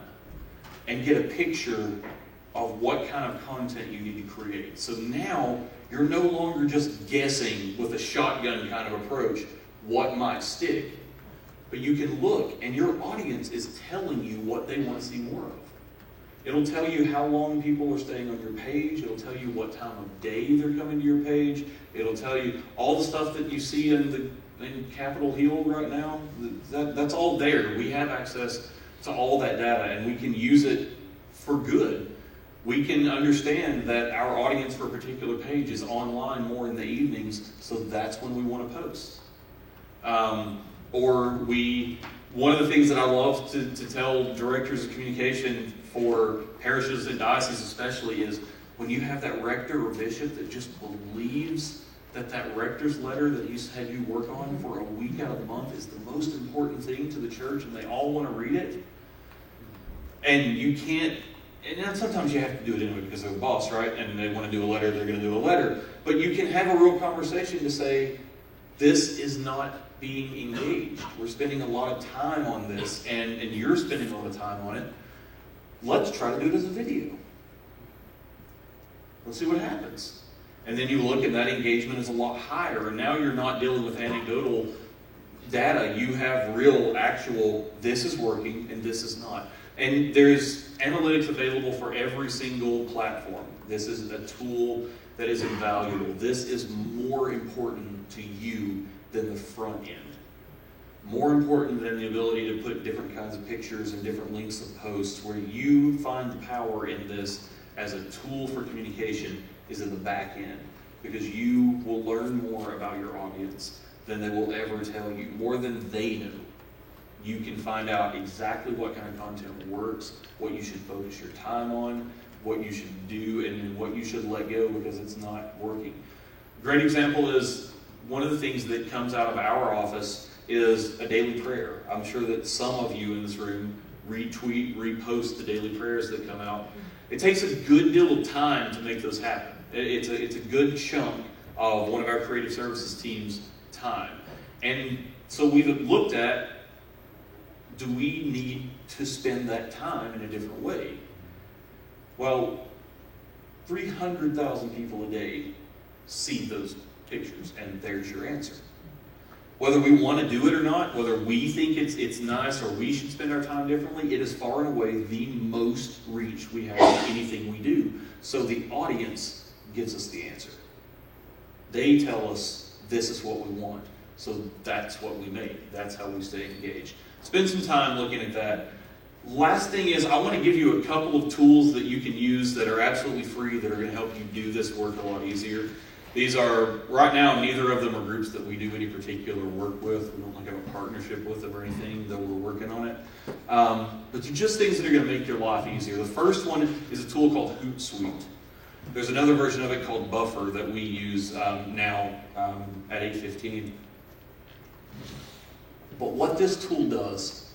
and get a picture of what kind of content you need to create. So now you're no longer just guessing with a shotgun kind of approach what might stick, but you can look and your audience is telling you what they want to see more of. It'll tell you how long people are staying on your page. It'll tell you what time of day they're coming to your page. It'll tell you all the stuff that you see in Capitol Hill right now. That's all there. We have access to all that data, and we can use it for good. We can understand that our audience for a particular page is online more in the evenings, so that's when we want to post. One of the things that I love to tell directors of communication for parishes and dioceses especially is when you have that rector or bishop that just believes that rector's letter that you had you work on for a week out of the month is the most important thing to the church and they all want to read it. And you can't, and sometimes you have to do it anyway because they're the boss, right? And they want to do a letter, they're going to do a letter. But you can have a real conversation to say, this is not being engaged. We're spending a lot of time on this, and you're spending a lot of time on it. Let's try to do it as a video. Let's see what happens. And then you look and that engagement is a lot higher, and now you're not dealing with anecdotal data. You have real, actual, this is working and this is not. And there's analytics available for every single platform. This is a tool that is invaluable. This is more important to you than the front end. More important than the ability to put different kinds of pictures and different links of posts. Where you find the power in this as a tool for communication is in the back end. Because you will learn more about your audience than they will ever tell you, more than they know. You can find out exactly what kind of content works, what you should focus your time on, what you should do, and what you should let go because it's not working. Great example is one of the things that comes out of our office is a daily prayer. I'm sure that some of you in this room retweet, repost the daily prayers that come out. It takes a good deal of time to make those happen. It's a good chunk of one of our creative services team's time. And so we've looked at, do we need to spend that time in a different way? Well, 300,000 people a day see those pictures, and there's your answer. Whether we want to do it or not, whether we think it's nice or we should spend our time differently, it is far and away the most reach we have in anything we do. So the audience gives us the answer. They tell us this is what we want. So that's what we make. That's how we stay engaged. Spend some time looking at that. Last thing is I want to give you a couple of tools that you can use that are absolutely free that are going to help you do this work a lot easier. These are, right now, neither of them are groups that we do any particular work with. We don't have a partnership with them or anything, though we're working on it. But they're just things that are going to make your life easier. The first one is a tool called Hootsuite. There's another version of it called Buffer that we use now at 8:15. But what this tool does,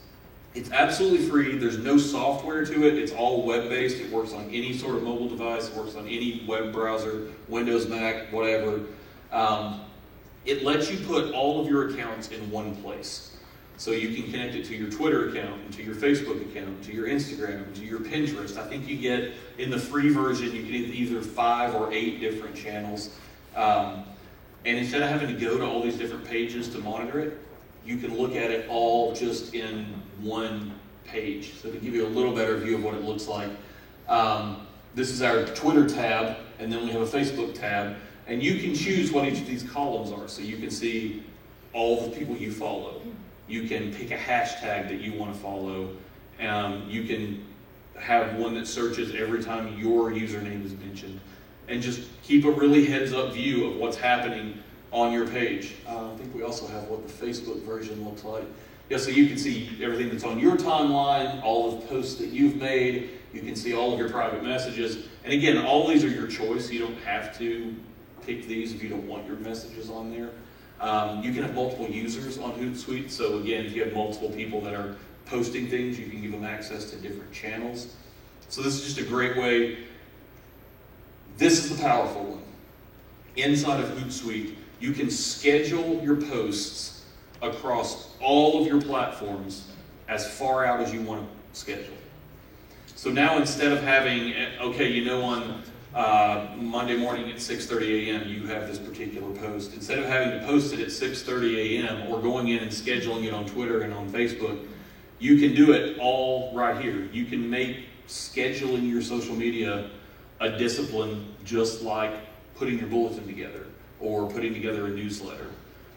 it's absolutely free. There's no software to it. It's all web-based. It works on any sort of mobile device. It works on any web browser, Windows, Mac, whatever. It lets you put all of your accounts in one place. So you can connect it to your Twitter account, and to your Facebook account, to your Instagram, to your Pinterest. I think you get, in the free version, you get either 5 or 8 different channels. And instead of having to go to all these different pages to monitor it, you can look at it all just in one page. So to give you a little better view of what it looks like, this is our Twitter tab, and then we have a Facebook tab, and you can choose what each of these columns are. So you can see all the people you follow. You can pick a hashtag that you want to follow. You can have one that searches every time your username is mentioned, and just keep a really heads-up view of what's happening on your page. I think we also have what the Facebook version looks like. Yeah, so you can see everything that's on your timeline, all of the posts that you've made. You can see all of your private messages. And again, all these are your choice. You don't have to pick these if you don't want your messages on there. You can have multiple users on Hootsuite. So again, if you have multiple people that are posting things, you can give them access to different channels. So this is just a great way. This is the powerful one. Inside of Hootsuite, you can schedule your posts across all of your platforms as far out as you want to schedule. So now instead of having, okay, on Monday morning at 6:30 a.m. you have this particular post. Instead of having to post it at 6:30 a.m. or going in and scheduling it on Twitter and on Facebook, you can do it all right here. You can make scheduling your social media a discipline, just like putting your bulletin together or putting together a newsletter.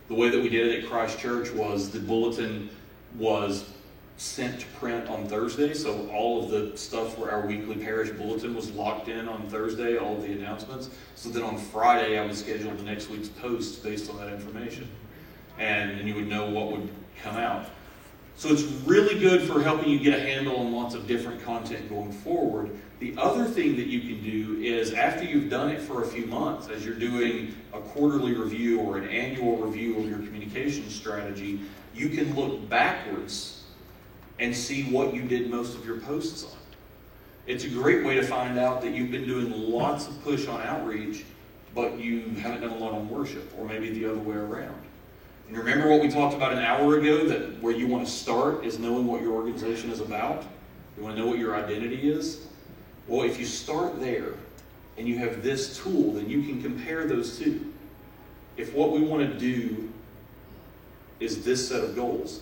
The way that we did it at Christ Church was the bulletin was sent to print on Thursday, so all of the stuff for our weekly parish bulletin was locked in on Thursday, all of the announcements, so that on Friday I would schedule the next week's posts based on that information. And then you would know what would come out. So it's really good for helping you get a handle on lots of different content going forward. The other thing that you can do is after you've done it for a few months, as you're doing a quarterly review or an annual review of your communication strategy, you can look backwards and see what you did most of your posts on. It's a great way to find out that you've been doing lots of push on outreach, but you haven't done a lot on worship, or maybe the other way around. And remember what we talked about an hour ago, that where you want to start is knowing what your organization is about? You want to know what your identity is? Well, if you start there and you have this tool, then you can compare those two. If what we want to do is this set of goals,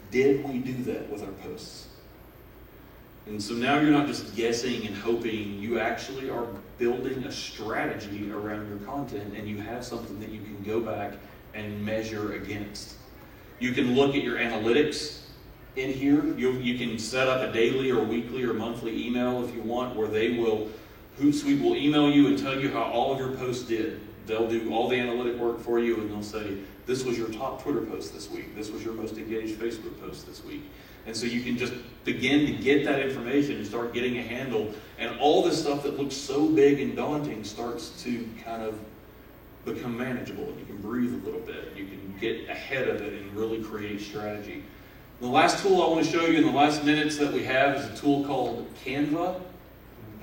did we do that with our posts? And so now you're not just guessing and hoping, you actually are building a strategy around your content, and you have something that you can go back and measure against. You can look at your analytics in here. You can set up a daily or weekly or monthly email if you want, where Hootsuite will email you and tell you how all of your posts did. They'll do all the analytic work for you, and they'll say, this was your top Twitter post this week. This was your most engaged Facebook post this week. And so you can just begin to get that information and start getting a handle. And all this stuff that looks so big and daunting starts to kind of become manageable. And you can breathe a little bit. You can get ahead of it and really create strategy. The last tool I want to show you in the last minutes that we have is a tool called Canva.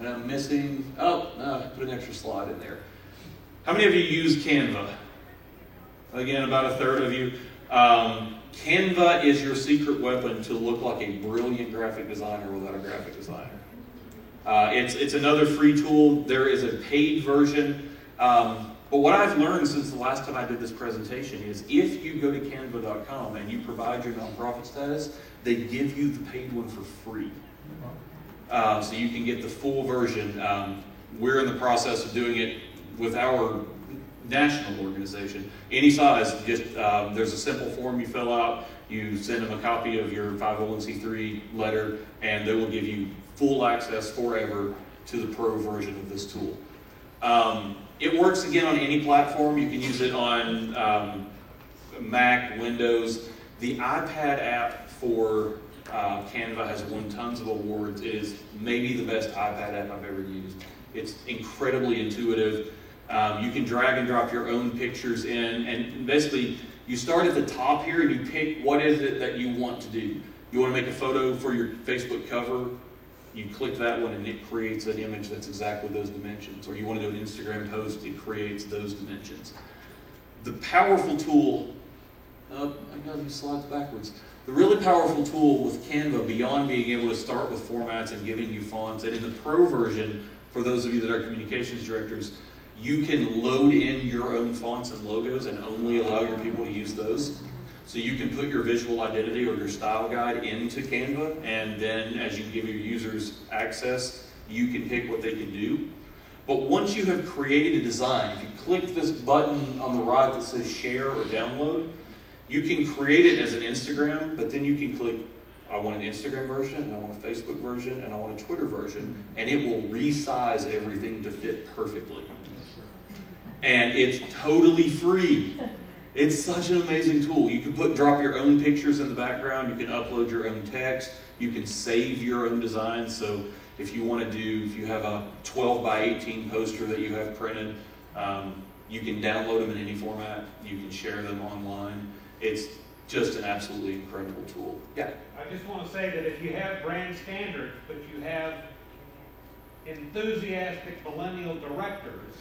And I'm missing, I put an extra slide in there. How many of you use Canva? Again, about a third of you. Canva is your secret weapon to look like a brilliant graphic designer without a graphic designer. It's another free tool. There is a paid version. But what I've learned since the last time I did this presentation is if you go to canva.com and you provide your nonprofit status, they give you the paid one for free. So you can get the full version. We're in the process of doing it with our national organization. Any size, just there's a simple form you fill out, you send them a copy of your 501c3 letter, and they will give you full access forever to the pro version of this tool. It works again on any platform. You can use it on Mac, Windows. The iPad app for Canva has won tons of awards. It is maybe the best iPad app I've ever used. It's incredibly intuitive. You can drag and drop your own pictures in, and basically you start at the top here and you pick what is it that you want to do. You want to make a photo for your Facebook cover, you click that one and it creates an image that's exactly those dimensions. Or you want to do an Instagram post, it creates those dimensions. The powerful tool, I got these slides backwards. The really powerful tool with Canva, beyond being able to start with formats and giving you fonts, and in the pro version, for those of you that are communications directors, you can load in your own fonts and logos and only allow your people to use those. So you can put your visual identity or your style guide into Canva, and then as you give your users access, you can pick what they can do. But once you have created a design, if you click this button on the right that says share or download, you can create it as an Instagram, but then you can click, I want an Instagram version, and I want a Facebook version, and I want a Twitter version, and it will resize everything to fit perfectly. And it's totally free. It's such an amazing tool. You can drop your own pictures in the background. You can upload your own text. You can save your own designs. So if you want to if you have a 12 by 18 poster that you have printed, You can download them in any format. You can share them online. It's just an absolutely incredible tool. Yeah. I just want to say that if you have brand standards, but you have enthusiastic millennial directors,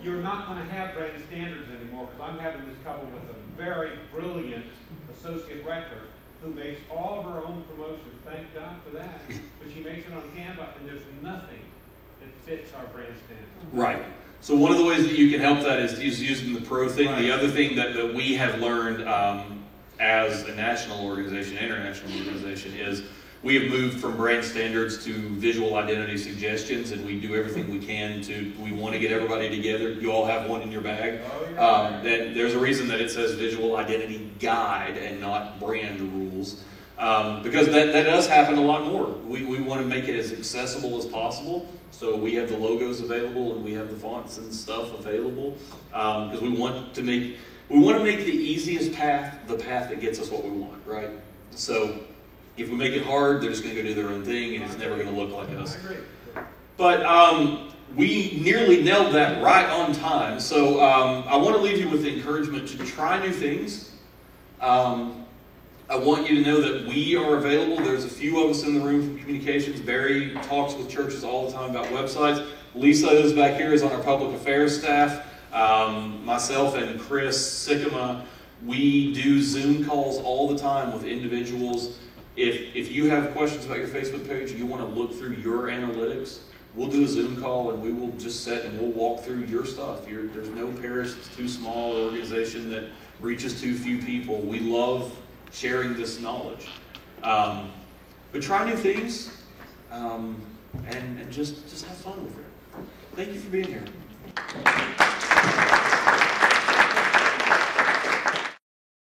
you're not going to have brand standards anymore, because I'm having this couple with a very brilliant associate director who makes all of her own promotions. Thank God for that. But she makes it on Canva, and there's nothing that fits our brand standards. Right. So one of the ways that you can help that is using the pro thing. Right. The other thing that we have learned as a national organization, international organization, is we have moved from brand standards to visual identity suggestions, and we do everything we can we want to get everybody together. You all have one in your bag. And there's a reason that it says visual identity guide and not brand rules. Because that does happen a lot more. We want to make it as accessible as possible. So we have the logos available and we have the fonts and stuff available. Because we want to make the easiest path the path that gets us what we want, right? So if we make it hard, they're just going to go do their own thing, and it's never going to look like us. I agree. But we nearly nailed that right on time. So I want to leave you with the encouragement to try new things. I want you to know that we are available. There's a few of us in the room from communications. Barry talks with churches all the time about websites. Lisa, who's back here, is on our public affairs staff. Myself and Chris Sycama, we do Zoom calls all the time with individuals. If you have questions about your Facebook page and you want to look through your analytics, we'll do a Zoom call and we will just sit and we'll walk through your stuff. There's no parish that's too small or organization that reaches too few people. We love sharing this knowledge. But try new things and just have fun with it. Thank you for being here.